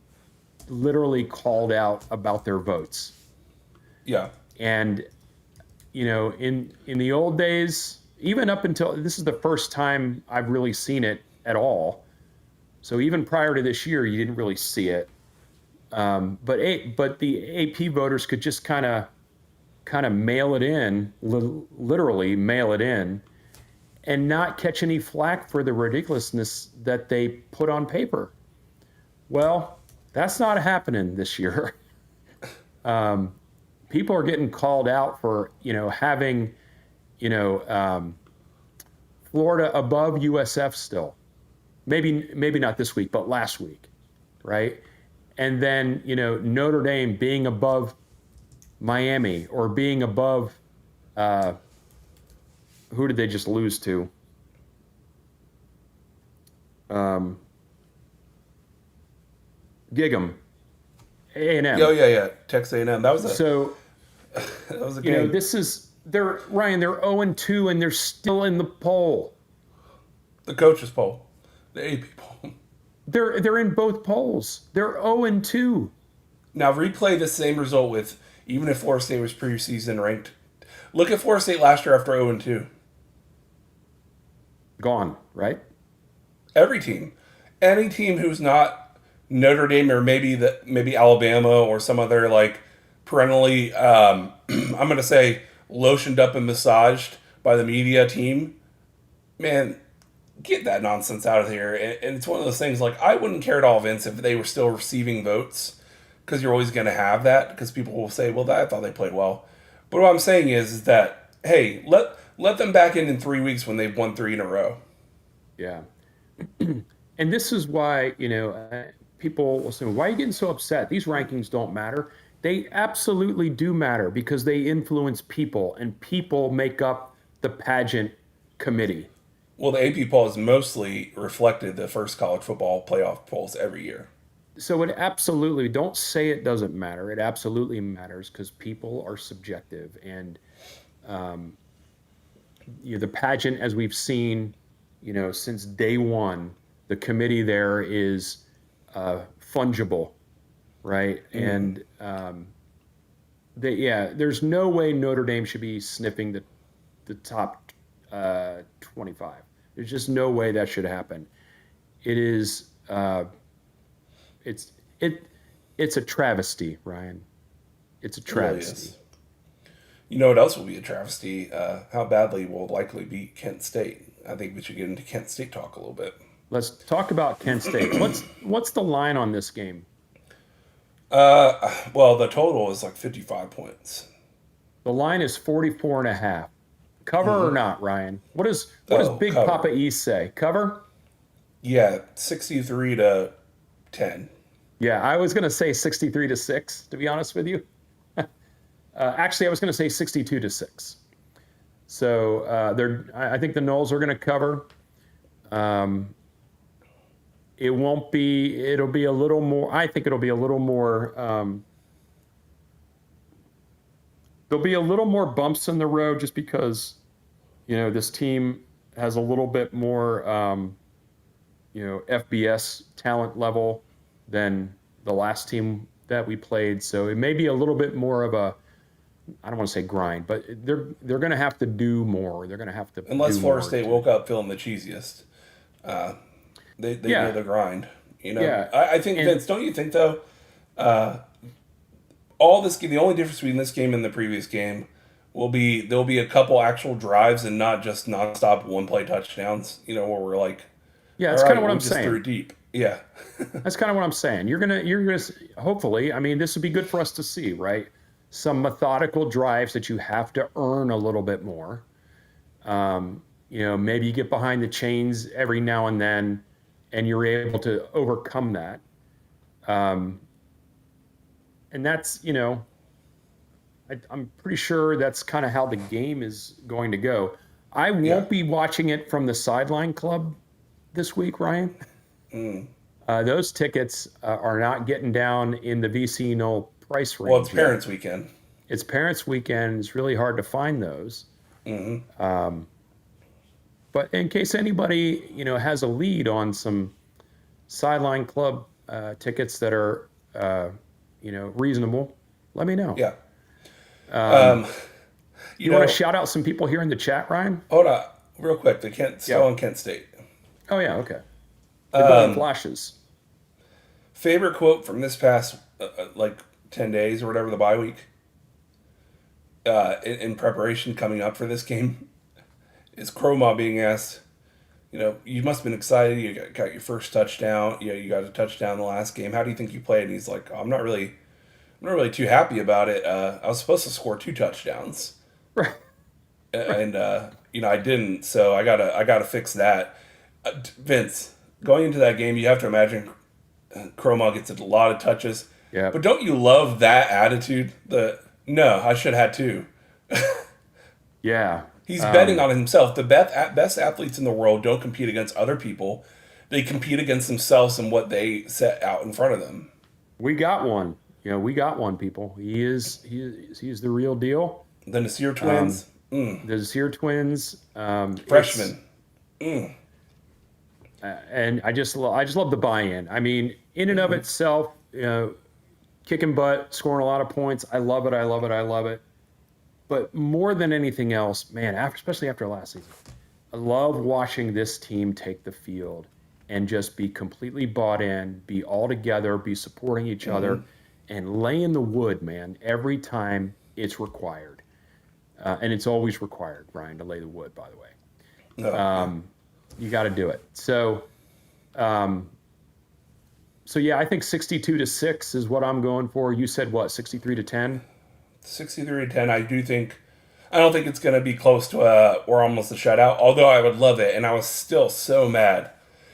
literally called out about their votes. Yeah. And, in the old days, even up until this is the first time I've really seen it at all. So even prior to this year, you didn't really see it. But the AP voters could just kind of mail it in, literally mail it in, and not catch any flack for the ridiculousness that they put on paper. Well, that's not happening this year. People are getting called out for, having, Florida above USF still. Maybe not this week, but last week, right? And then, Notre Dame being above Miami or being above, who did they just lose to? Gig'em, A&M. Oh yeah. Texas A&M. That was So, that was a you know, game. they're 0-2 and they're still in the poll. The coaches poll, the AP poll. They're in both polls. They're 0-2. Now replay the same result with even if Florida State was preseason ranked. Look at Florida State last year after 0-2. Gone, right? Every team, any team who's not Notre Dame or maybe Alabama or some other like perennially, I'm going to say lotioned up and massaged by the media team, man, get that nonsense out of here. And it's one of those things like I wouldn't care at all, Vince, if they were still receiving votes because you're always going to have that because people will say, well, I thought they played well. But what I'm saying is that, hey, let them back in 3 weeks when they've won 3 in a row. Yeah. And this is why, people will say, why are you getting so upset? These rankings don't matter. They absolutely do matter because they influence people, and people make up the pageant committee. Well, the AP poll has mostly reflected the first college football playoff polls every year. So it absolutely, don't say it doesn't matter. It absolutely matters because people are subjective. And the pageant, as we've seen, since day one, the committee there is fungible, right? And there's no way Notre Dame should be sniffing the top 25. There's just no way that should happen. It is it's a travesty, Ryan. It's a travesty. It really is. You know what else will be a travesty? How badly we'll likely beat Kent State. I think we should get into Kent State talk a little bit. Let's talk about Kent State. What's the line on this game? Well, the total is like 55 points. The line is 44.5. Cover or not, Ryan? What does Big cover. Papa East say? Cover? Yeah, 63-10. Yeah, I was going to say 63-6, to be honest with you. Actually, I was going to say 62-6. So I think the Noles are going to cover. It won't be. It'll be a little more. I think it'll be a little more. There'll be a little more bumps in the road just because, this team has a little bit more, FBS talent level than the last team that we played. So it may be a little bit more of a, I don't want to say grind, but they're going to have to do more. They're going to have to. Unless Florida State woke up feeling the cheesiest, they know the grind. Yeah. I think Vince. Don't you think though? All this game, the only difference between this game and the previous game will be there'll be a couple actual drives and not just nonstop one play touchdowns. Where we're like, that's kind of what I'm saying. Just threw deep. Yeah. That's kind of what I'm saying. You're gonna hopefully. I mean, this would be good for us to see, right? Some methodical drives that you have to earn a little bit more. Maybe you get behind the chains every now and then, and you're able to overcome that. And that's, I'm pretty sure that's kind of how the game is going to go. I won't be watching it from the sideline club this week, Ryan. Those tickets are not getting down in the VC Nole price range. Well, it's Parents' Weekend. It's Parents' Weekend. It's really hard to find those. But in case anybody, has a lead on some sideline club tickets that are, reasonable, let me know. Yeah. You want to shout out some people here in the chat, Ryan? Hold on, real quick. Still on Kent State. Oh yeah, okay. They're both flashes. Favorite quote from this past 10 days or whatever, the bye week, in preparation coming up for this game, is Croma being asked, you must have been excited. You got your first touchdown. You got a touchdown in the last game. How do you think you played? And he's like, I'm not really too happy about it. I was supposed to score 2 touchdowns. Right. And I didn't, so I gotta fix that. Vince, going into that game, you have to imagine Croma gets a lot of touches. Yeah. But don't you love that attitude? No, I should have had 2. Yeah. He's betting on himself. The best athletes in the world don't compete against other people. they compete against themselves and what they set out in front of them. We got one. We got one, people. He's the real deal. The Nasir twins. The Nasir twins. Freshmen. And I just love the buy-in. I mean, in and of itself, kicking butt, scoring a lot of points. I love it. I love it. I love it. But more than anything else, man, especially after last season, I love watching this team take the field and just be completely bought in, be all together, be supporting each other, and lay in the wood, man, every time it's required. And it's always required, Ryan, to lay the wood, by the way. You got to do it. So yeah, I think 62-6 is what I'm going for. You said what, 63-10? 63-10. I don't think it's going to be close to or almost a shutout, although I would love it. And I was still so mad.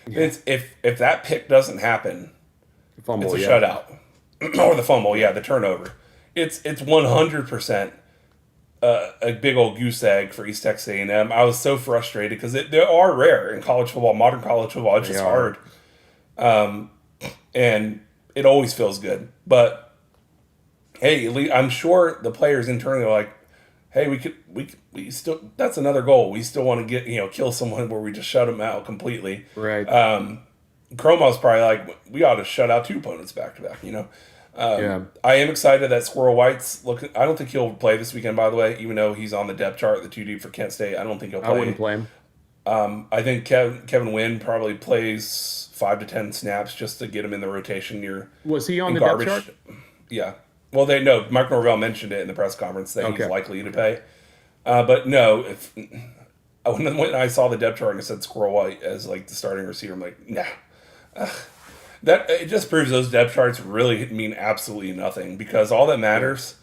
Yeah. If that pick doesn't happen, fumble, it's a shutout. Or the fumble, the turnover. It's 100% a big old goose egg for East Texas A&M. I was so frustrated because they are rare in college football, modern college football. It's just hard. And it always feels good. But, hey, I'm sure the players internally are like, hey, we still, that's another goal. We still want to get, kill someone where we just shut them out completely. Right. Chromo's probably like, we ought to shut out 2 opponents back to back, I am excited that Squirrel White's looking. I don't think he'll play this weekend, by the way, even though he's on the depth chart, the 2 deep for Kent State. I don't think he'll play. I wouldn't play him. I think Kevin Wynn probably plays 5 to 10 snaps just to get him in the rotation. Was he on the depth chart? Yeah. Well, Mike Norvell mentioned it in the press conference that he's likely to pay. But no, when I saw the depth chart and it said Squirrel White as like the starting receiver, I'm like, nah. That it just proves those depth charts really mean absolutely nothing, because all that matters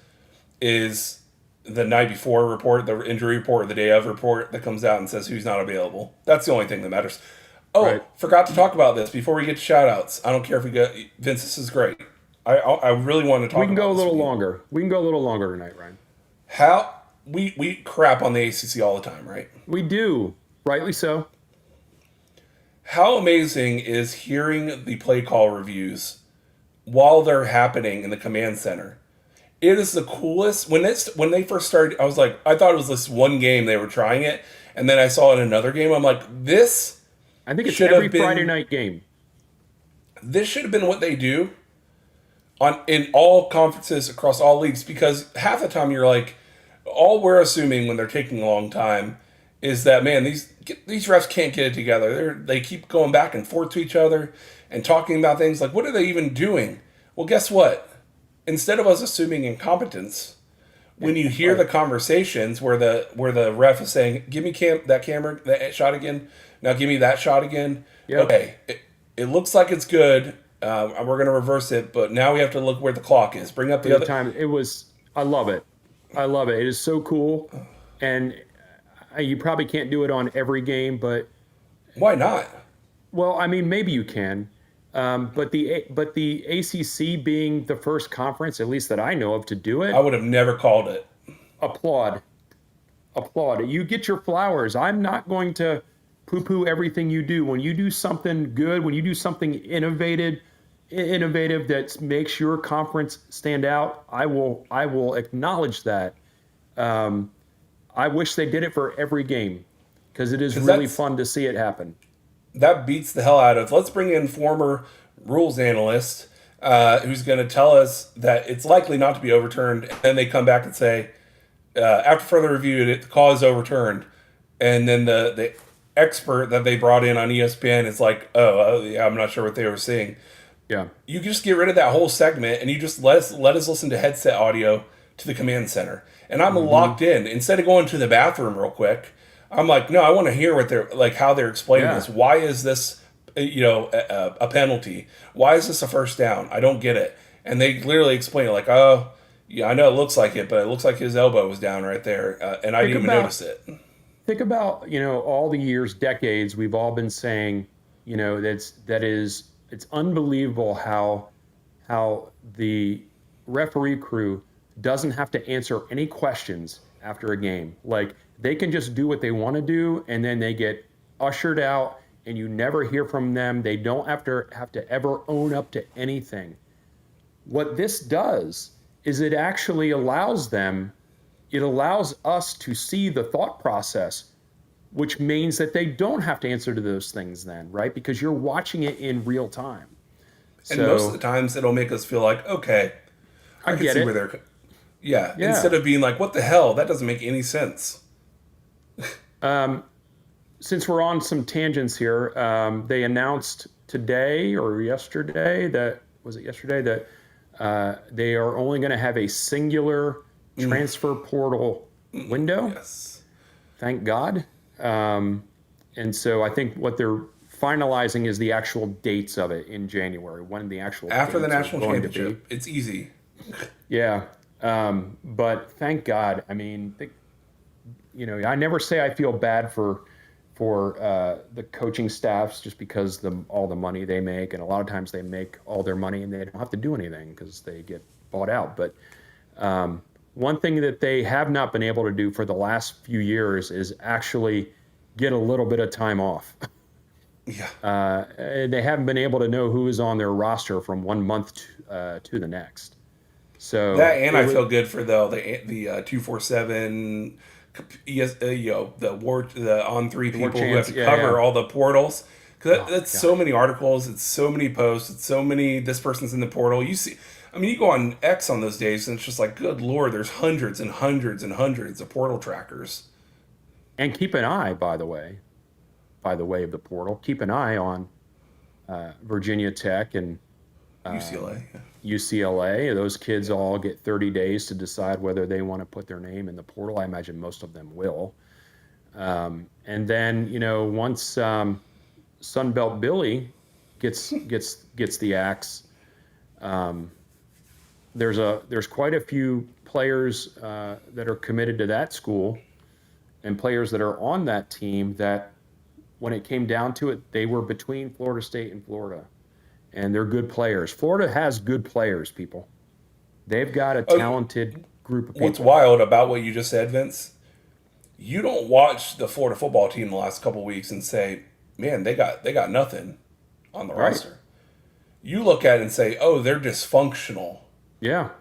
is the night before report, the injury report, or the day of report that comes out and says who's not available. That's the only thing that matters. Forgot to talk about this before we get to shout-outs. I don't care if we get Vince. This is great. I really want to talk. We can go a little longer. We can go a little longer tonight, Ryan. How we crap on the ACC all the time, right? We do, rightly so. How amazing is hearing the play call reviews while they're happening in the command center? It is the coolest. When they first started, I was like, I thought it was this one game they were trying it, and then I saw it in another game. I'm like, this. I think it's every Friday night game. This should have been what they do in all conferences across all leagues, because half the time you're like, all we're assuming when they're taking a long time is that, man, these refs can't get it together. They keep going back and forth to each other and talking about things like, what are they even doing? Well, guess what? Instead of us assuming incompetence, when you hear the conversations where the ref is saying, give me that shot again. Now give me that shot again. Yep. Okay, it looks like it's good. We're going to reverse it, but now we have to look where the clock is. Bring up the other time. I love it. I love it. It is so cool. And you probably can't do it on every game, but why not? Well, I mean, maybe you can, but the ACC being the first conference, at least that I know of, to do it, I would have never called it. Applaud. You get your flowers. I'm not going to poo-poo everything you do. When you do something good, when you do something innovative that makes your conference stand out, I will acknowledge that. I wish they did it for every game, because it is really fun to see it happen. That beats the hell out of. Let's bring in former rules analyst who's going to tell us that it's likely not to be overturned, and then they come back and say, after further review, the call is overturned, and then the expert that they brought in on ESPN is like, yeah, I'm not sure what they were seeing. Yeah, you can just get rid of that whole segment, and you just let us listen to headset audio to the command center. And I'm locked in. Instead of going to the bathroom real quick, I'm like, no, I want to hear what they're like, how they're explaining this. Why is this, a penalty? Why is this a first down? I don't get it. And they literally explain it like, oh, yeah, I know it looks like it, but it looks like his elbow was down right there, and I didn't even notice it. Think about all the years, decades we've all been saying, it's unbelievable how the referee crew doesn't have to answer any questions after a game. Like, they can just do what they want to do, and then they get ushered out and you never hear from them. They don't have to ever own up to anything. What this does is it actually allows us to see the thought process, which means that they don't have to answer to those things then, right? Because you're watching it in real time. And most of the times it'll make us feel like, okay, I can see where they're... Yeah, instead of being like, what the hell? That doesn't make any sense. Since we're on some tangents here, they announced today or yesterday that they are only going to have a singular transfer portal window. Yes. Thank God. And so I think what they're finalizing is the actual dates of it in January, when the actual after the games are national going to championship. It's easy. Yeah. But thank God. I mean, I never say I feel bad for the coaching staffs just because all the money they make, and a lot of times they make all their money and they don't have to do anything because they get bought out. But one thing that they have not been able to do for the last few years is actually get a little bit of time off. Yeah. They haven't been able to know who is on their roster from 1 month to the next. So that, and I feel good for the 247 the on three people who have to cover all the portals, because that's so many articles, it's so many posts, it's so many this person's in the portal. You see, I mean, you go on X on those days and it's just like, good Lord, there's hundreds and hundreds and hundreds of portal trackers. And keep an eye, by the way of the portal, keep an eye on Virginia Tech and UCLA. Those kids all get 30 days to decide whether they want to put their name in the portal. I imagine most of them will. And then, once Sunbelt Billy gets the axe, there's quite a few players that are committed to that school and players that are on that team that, when it came down to it, they were between Florida State and Florida. And they're good players. Florida has good players, people. They've got a talented group of people. What's wild about what you just said, Vince, you don't watch the Florida football team the last couple of weeks and say, man, they got nothing on the roster. You look at it and say, oh, they're dysfunctional. Yeah,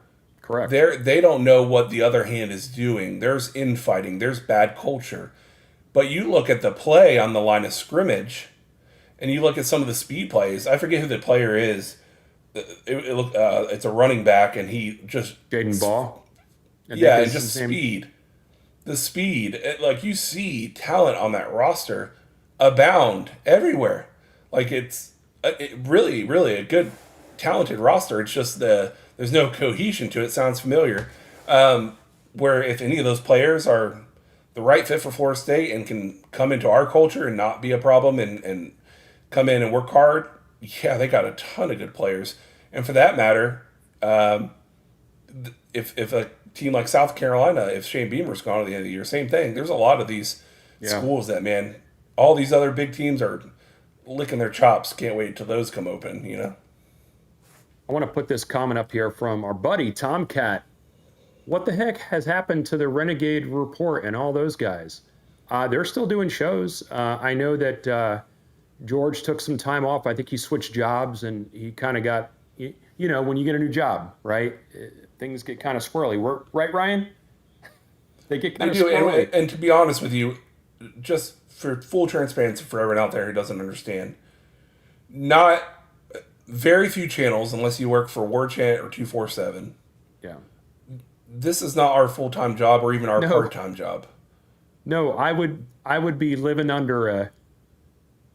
correct. They don't know what the other hand is doing. There's infighting. There's bad culture. But you look at the play on the line of scrimmage, and you look at some of the speed plays. I forget who the player is. It's a running back, and he just... Jaden Ball? And just speed. The speed. You see talent on that roster abound everywhere. It's really, really a good, talented roster. It's just there's no cohesion to it. Sounds familiar. Where if any of those players are the right fit for Florida State and can come into our culture and not be a problem and come in and work hard, yeah, they got a ton of good players. And for that matter, if a team like South Carolina, if Shane Beamer's gone at the end of the year, same thing. There's a lot of these schools that, man, all these other big teams are licking their chops. Can't wait till those come open, I want to put this comment up here from our buddy Tomcat. What the heck has happened to the Renegade Report and all those guys? They're still doing shows. I know that George took some time off. I think he switched jobs, and he kind of got, when you get a new job, right? Things get kind of squirrely. Right, Ryan? They get kind of squirrely. And to be honest with you, just for full transparency for everyone out there who doesn't understand, not very few channels, unless you work for War Chant or 247. Yeah. This is not our full-time job or even our part-time job. No, I would be living under a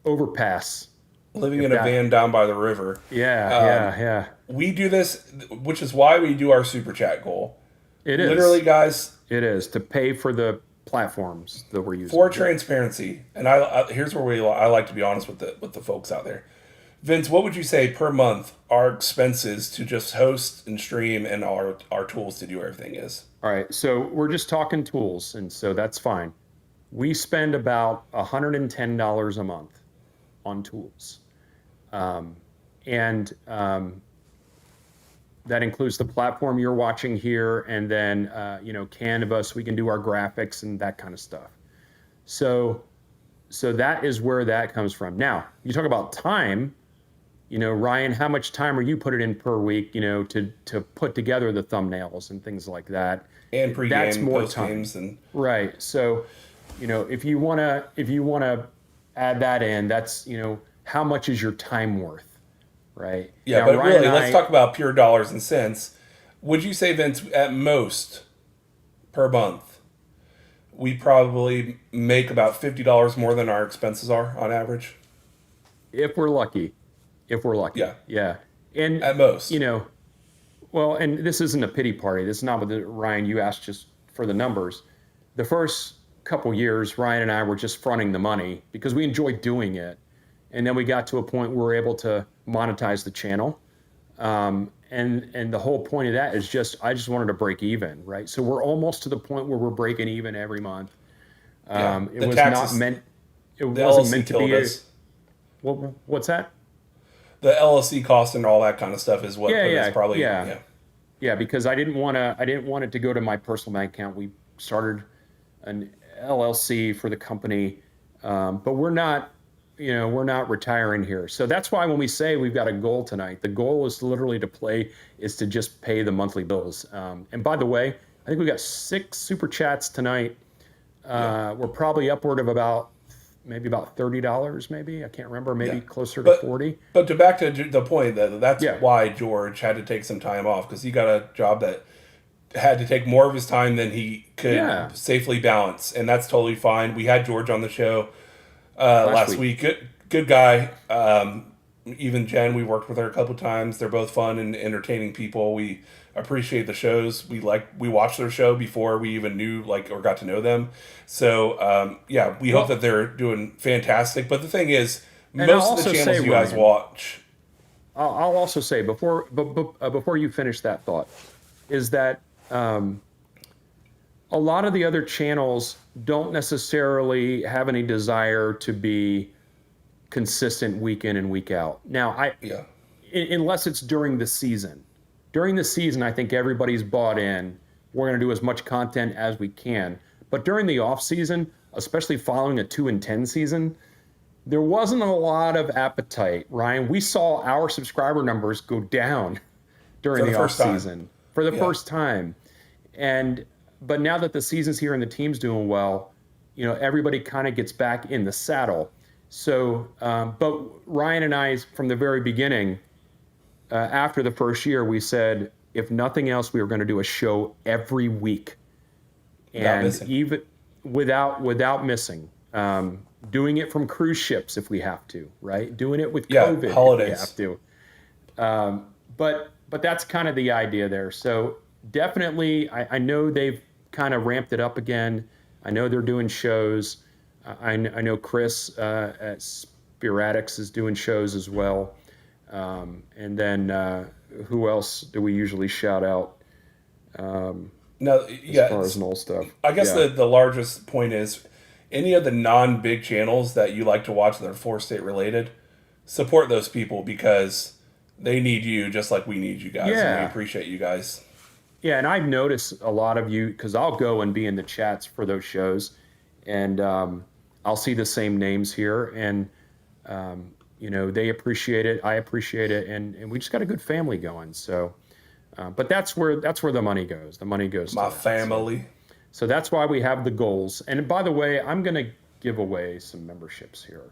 overpass. Living in a van down by the river. Yeah. We do this, which is why we do our Super Chat goal. It is. Literally, guys. It is, to pay for the platforms that we're using. For transparency. And here's where I like to be honest with the folks out there. Vince, what would you say per month our expenses to just host and stream and our tools to do everything is? All right, so we're just talking tools, and so that's fine. We spend about $110 a month on tools. And that includes the platform you're watching here, and then, Canvas, we can do our graphics and that kind of stuff. So So that is where that comes from. Now, you talk about time, Ryan, how much time are you putting in per week, to put together the thumbnails and things like that? And That's pregame, more post time. games, and Right. So, if you want to add that in, that's, how much is your time worth, right? yeah. Now, But Ryan really, and let's I, talk about pure dollars and cents. Would you say, Vince, at most per month, we probably make about $50 more than our expenses are on average? if we're lucky, Yeah, yeah. And, at most. you know, well, and this isn't a pity party. This is not what Ryan, you asked just for the numbers. The first couple years, Ryan and I were just fronting the money because we enjoyed doing it. And then we got to a point where we were able to monetize the channel. And the whole point of that is I just wanted to break even, right? So we're almost to the point where we're breaking even every month. Yeah, It the was not taxes, meant. It the wasn't LLC meant to killed be a. us. What's that? The LLC cost and all that kind of stuff is what Yeah, put us yeah, probably. yeah. Yeah, Yeah, because I didn't want to. I didn't want it to go to my personal bank account. We started an LLC for the company, but we're not retiring here. So that's why when we say we've got a goal tonight, the goal is literally is to just pay the monthly bills. And by the way, I think we got 6 super chats tonight. yeah, We're probably upward of maybe about $30. Maybe I can't remember. Maybe yeah. closer to But 40. but to back to the point that's Yeah, why George had to take some time off because he got a job that had to take more of his time than he yeah. could safely balance, and that's totally fine. We had George on the show Last last week. week. Good guy. Even Jen, we worked with her a couple times. They're both fun and entertaining people. We appreciate the shows. We watched their show before we even knew or got to know them. So yeah, we hope that Well, they're doing fantastic. But the thing is, and I'll most of the also channels say, you guys Ryan, watch, I'll also say before you finish that thought, is that a lot of the other channels don't necessarily have any desire to be consistent week in and week out. Now, yeah, unless it's during the season. During the season, I think everybody's bought in. We're going to do as much content as we can. But during the off season, especially following a 2-10 season, there wasn't a lot of appetite, Ryan. We saw our subscriber numbers go down during for the the off first time, season for the yeah, first time. And but now that the season's here and the team's doing well, everybody kind of gets back in the saddle. So, but Ryan and I, from the very beginning, after the first year, we said if nothing else, we were going to do a show every week, without and missing. even without missing. Doing it from cruise ships if we have to, right? Doing it with Yeah, COVID if we have holidays. to. But that's kind of the idea there. So definitely, I know they've kind of ramped it up again. I know they're doing shows. I know Chris at Spiratics is doing shows as well. And then who else do we usually shout out No, as yeah, far as Nole stuff? I guess Yeah. the largest point is any of the non big channels that you like to watch that are four state related, support those people because they need you just like we need you guys, and we Yeah. appreciate you guys. Yeah, and I've noticed a lot of you because I'll go and be in the chats for those shows, and I'll see the same names here, and they appreciate it, I appreciate it, and we just got a good family going. So, but that's where the money goes. The money goes to My that. family. So that's why we have the goals. And by the way, I'm going to give away some memberships here.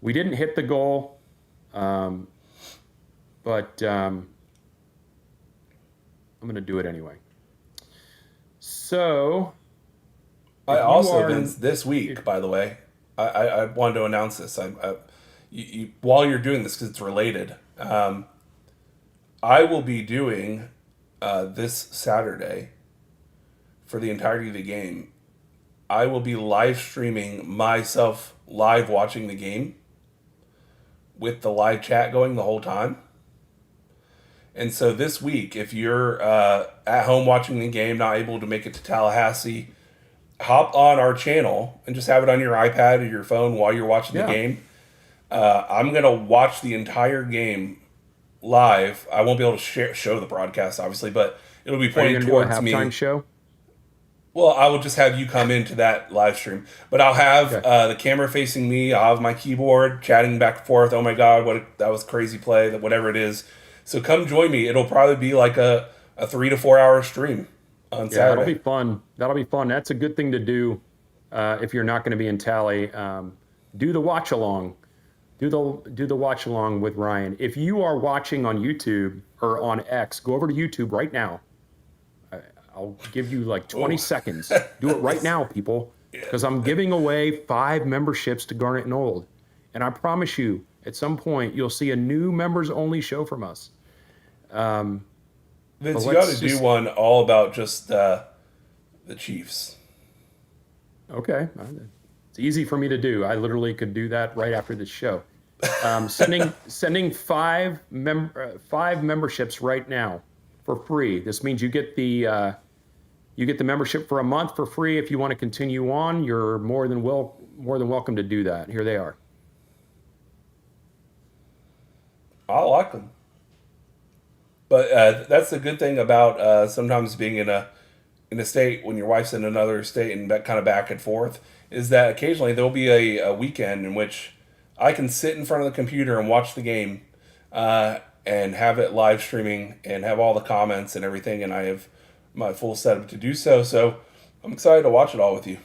We didn't hit the goal, but I'm going to do it anyway. So, I if you also, are, Vince, this week, by the way, I wanted to announce this. While you're doing this, because it's related, I will be doing this Saturday for the entirety of the game. I will be live streaming myself live watching the game with the live chat going the whole time. And so this week, if you're at home watching the game, not able to make it to Tallahassee, hop on our channel and just have it on your iPad or your phone while you're watching the yeah. game. I'm going to watch the entire game live. I won't be able to show the broadcast, obviously, but it'll be Are you pointed going to do a towards halftime me. show? Well, I will just have you come into that live stream, but I'll have Okay. the camera facing me. I'll have my keyboard chatting back and forth. Oh my god, that was crazy play, that whatever it is. So come join me. It'll probably be like a 3 to 4 hour stream on Yeah, that'll be Saturday. fun. That'll be fun. That's a good thing to do if you're not going to be in Tally. Do the watch along. Do the watch along with Ryan. If you are watching on YouTube or on X, go over to YouTube right now. I'll give you like 20 Ooh. seconds. Do it right now, people, because I'm giving away 5 memberships to Garnet and Old. And I promise you, at some point, you'll see a new members only show from us. Vince, But you got let's to do just, one all about just the Chiefs. okay. It's easy for me to do. I literally could do that right after this show. Sending 5 memberships right now for free. This means you get the membership for a month for free. If you want to continue on, you're more than welcome to do that. Here they are. I like them. But that's the good thing about sometimes being in a state when your wife's in another state and that kind of back and forth is that occasionally there'll be a weekend in which I can sit in front of the computer and watch the game and have it live streaming and have all the comments and everything, and I have my full setup to do so. So I'm excited to watch it all with you.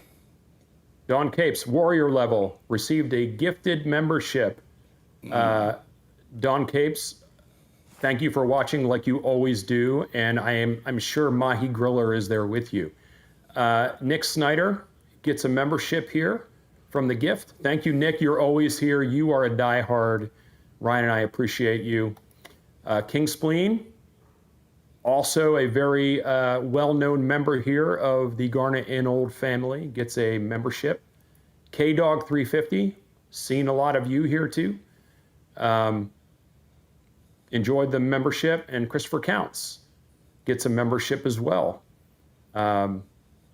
Don Capes, Warrior level, received a gifted membership. Don Capes, thank you for watching like you always do, and I'm sure Mahi Griller is there with you. Nick Snyder gets a membership here from the gift. Thank you, Nick. You're always here. You are a diehard. Ryan and I appreciate you. King Spleen, also a very well-known member here of the Garnet and Old family, gets a membership. K-Dog 350, seen a lot of you here too. Enjoyed the membership, and Christopher Counts gets a membership as well. And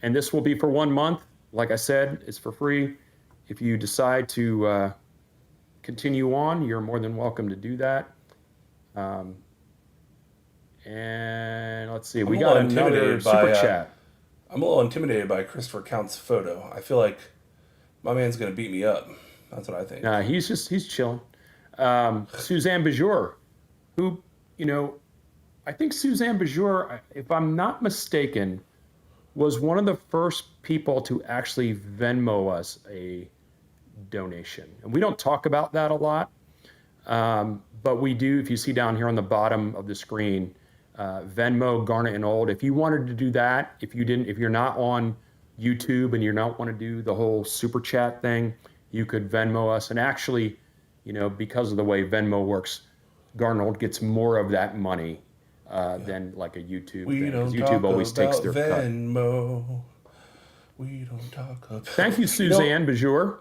this will be for 1 month. Like I said, it's for free. If you decide to continue on, you're more than welcome to do that. And let's see, we got another super chat. I'm a little intimidated by Christopher Count's photo. I feel like my man's going to beat me up. That's what I think. He's chilling. Suzanne Bajour, who, I think Suzanne Bajour, if I'm not mistaken, was one of the first people to actually Venmo us a donation. And we don't talk about that a lot, but we do. If you see down here on the bottom of the screen, Venmo, Garnet and Old. If you wanted to do that, if you're not on YouTube and you don't want to do the whole super chat thing, you could Venmo us. And actually, because of the way Venmo works, Garnet Old gets more of that money than like a YouTube We thing, don't 'cause talk YouTube always takes about their cut. Venmo. We don't talk about. Thank you, Suzanne Bajour.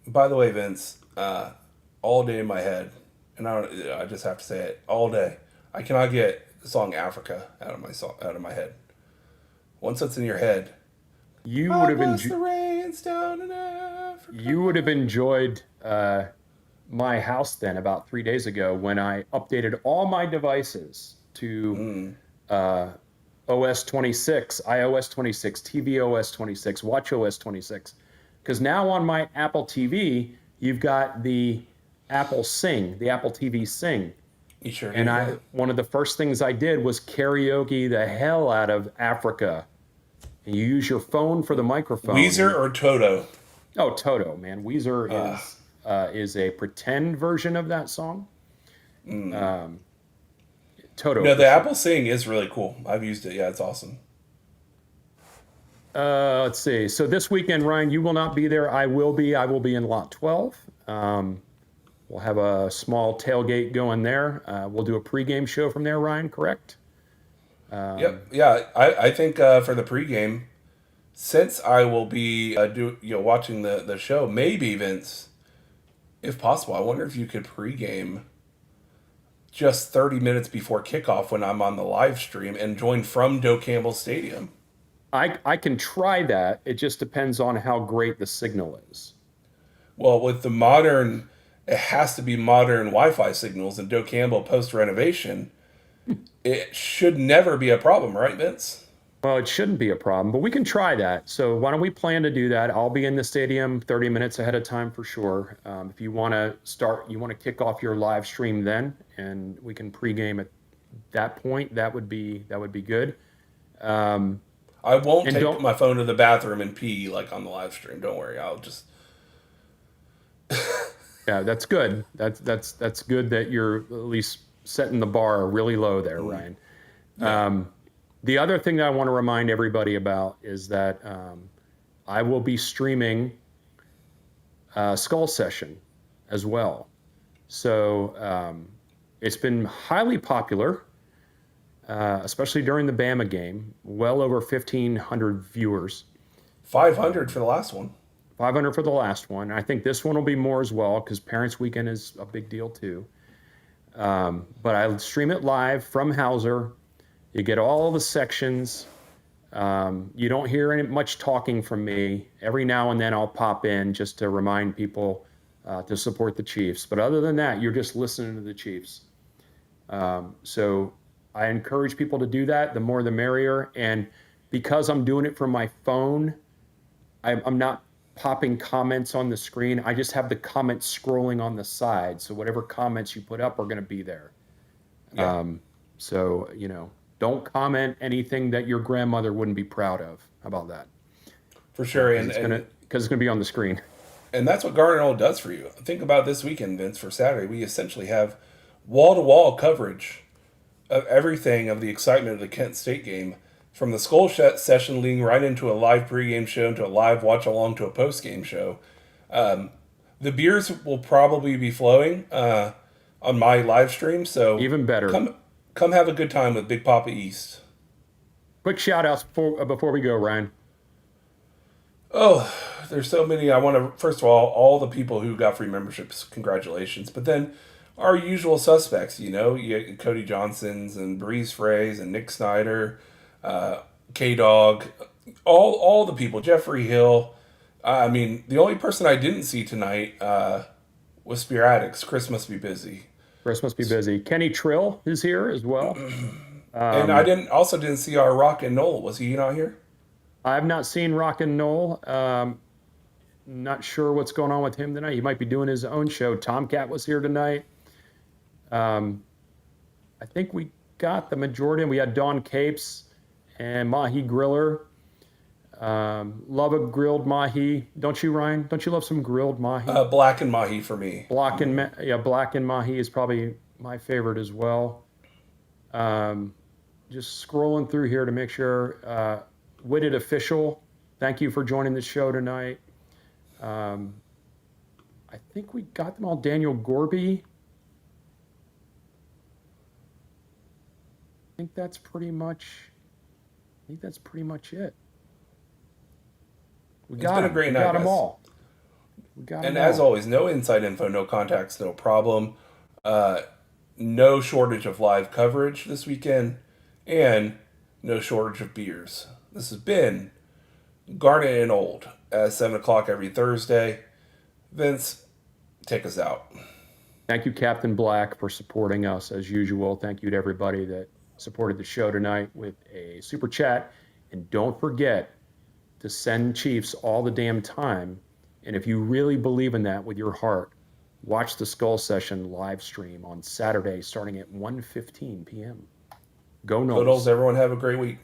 By the way, Vince, all day in my head, and I just have to say it all day. I cannot get the song "Africa" out of my head. Once it's in your head, You would have bless the enjoyed. rains down in Africa. You would have enjoyed my house then about 3 days ago when I updated all my devices to OS 26, iOS 26, tvOS 26, watchOS 26. Because now on my Apple TV, you've got the Apple Sing, the Apple TV Sing. You sure And do. one of the first things I did was karaoke the hell out of Africa. And you use your phone for the microphone. Weezer or Toto? Oh, Toto, man. Weezer is a pretend version of that song. Toto. No, the Apple Sing is really cool. I've used it. Yeah, it's awesome. Let's see. So this weekend, Ryan, you will not be there. I will be. I will be in Lot 12. We'll have a small tailgate going there. We'll do a pregame show from there, Ryan, correct? Yep. Yeah, I think for the pregame, since I will be watching the show, maybe Vince, if possible, I wonder if you could pregame just 30 minutes before kickoff when I'm on the live stream and join from Doak Campbell Stadium. I can try that. It just depends on how great the signal is. Well, with the modern, it has to be modern Wi-Fi signals in Doak Campbell post renovation. It should never be a problem, right, Vince? Well, it shouldn't be a problem, but we can try that. So why don't we plan to do that? I'll be in the stadium 30 minutes ahead of time for sure. If you want to kick off your live stream then, and we can pregame at that point, that would be good. I won't And take my phone to the bathroom and pee like on the live stream. Don't worry. I'll just. Yeah, that's good. That's good that you're at least setting the bar really low there, Ryan. Yeah. The other thing that I want to remind everybody about is that I will be streaming Skull Session as well. So it's been highly popular, especially during the Bama game. Well over 1,500 viewers. 500 for the last one. 500 for the last one. I think this one will be more as well because Parents Weekend is a big deal too. But I stream it live from Hauser. You get all the sections. You don't hear much talking from me. Every now and then I'll pop in just to remind people to support the Chiefs. But other than that, you're just listening to the Chiefs. So I encourage people to do that. The more the merrier. And because I'm doing it from my phone, I'm not popping comments on the screen. I just have the comments scrolling on the side. So whatever comments you put up are going to be there. Yeah. So, don't comment anything that your grandmother wouldn't be proud of. How about that? For sure. Because it's going to be on the screen. And that's what Garnet Old does for you. Think about this weekend, Vince, for Saturday. We essentially have wall-to-wall coverage of everything of the excitement of the Kent State game, from the Skull Session leading right into a live pregame show, to a live watch-along, to a postgame show. The beers will probably be flowing on my live stream, so even better. Come have a good time with Big Papa East. Quick shout-outs before we go, Ryan. Oh, there's so many. I want to, first of all the people who got free memberships, congratulations. But then our usual suspects, you get Cody Johnson's and Breeze Frays and Nick Snyder, K-Dog, all the people, Jeffrey Hill. The only person I didn't see tonight was Spear Addicts. Chris must be busy. Chris must be busy. Kenny Trill is here as well. And I didn't see our Rock and Nole. Was he not here? I've not seen Rock and Nole. Not sure what's going on with him tonight. He might be doing his own show. Tomcat was here tonight. I think we got the majority. We had Don Capes and Mahi Griller. Love a grilled mahi. Don't you, Ryan? Don't you love some grilled mahi? Black and mahi for me. Black and mahi is probably my favorite as well. Just scrolling through here to make sure. Witted Official, thank you for joining the show tonight. I think we got them all. Daniel Gorby. I think that's pretty much it. It's been a great night, got them guys. all. And as always, no inside info, no contacts, no problem. No shortage of live coverage this weekend, and no shortage of beers. This has been Garnet and Old at 7 o'clock every Thursday. Vince, take us out. Thank you, Captain Black, for supporting us as usual. Thank you to everybody that supported the show tonight with a super chat. And don't forget to send Chiefs all the damn time. And if you really believe in that with your heart, watch the Skull Session live stream on Saturday starting at 1:15 p.m. Go Noles. Everyone have a great week.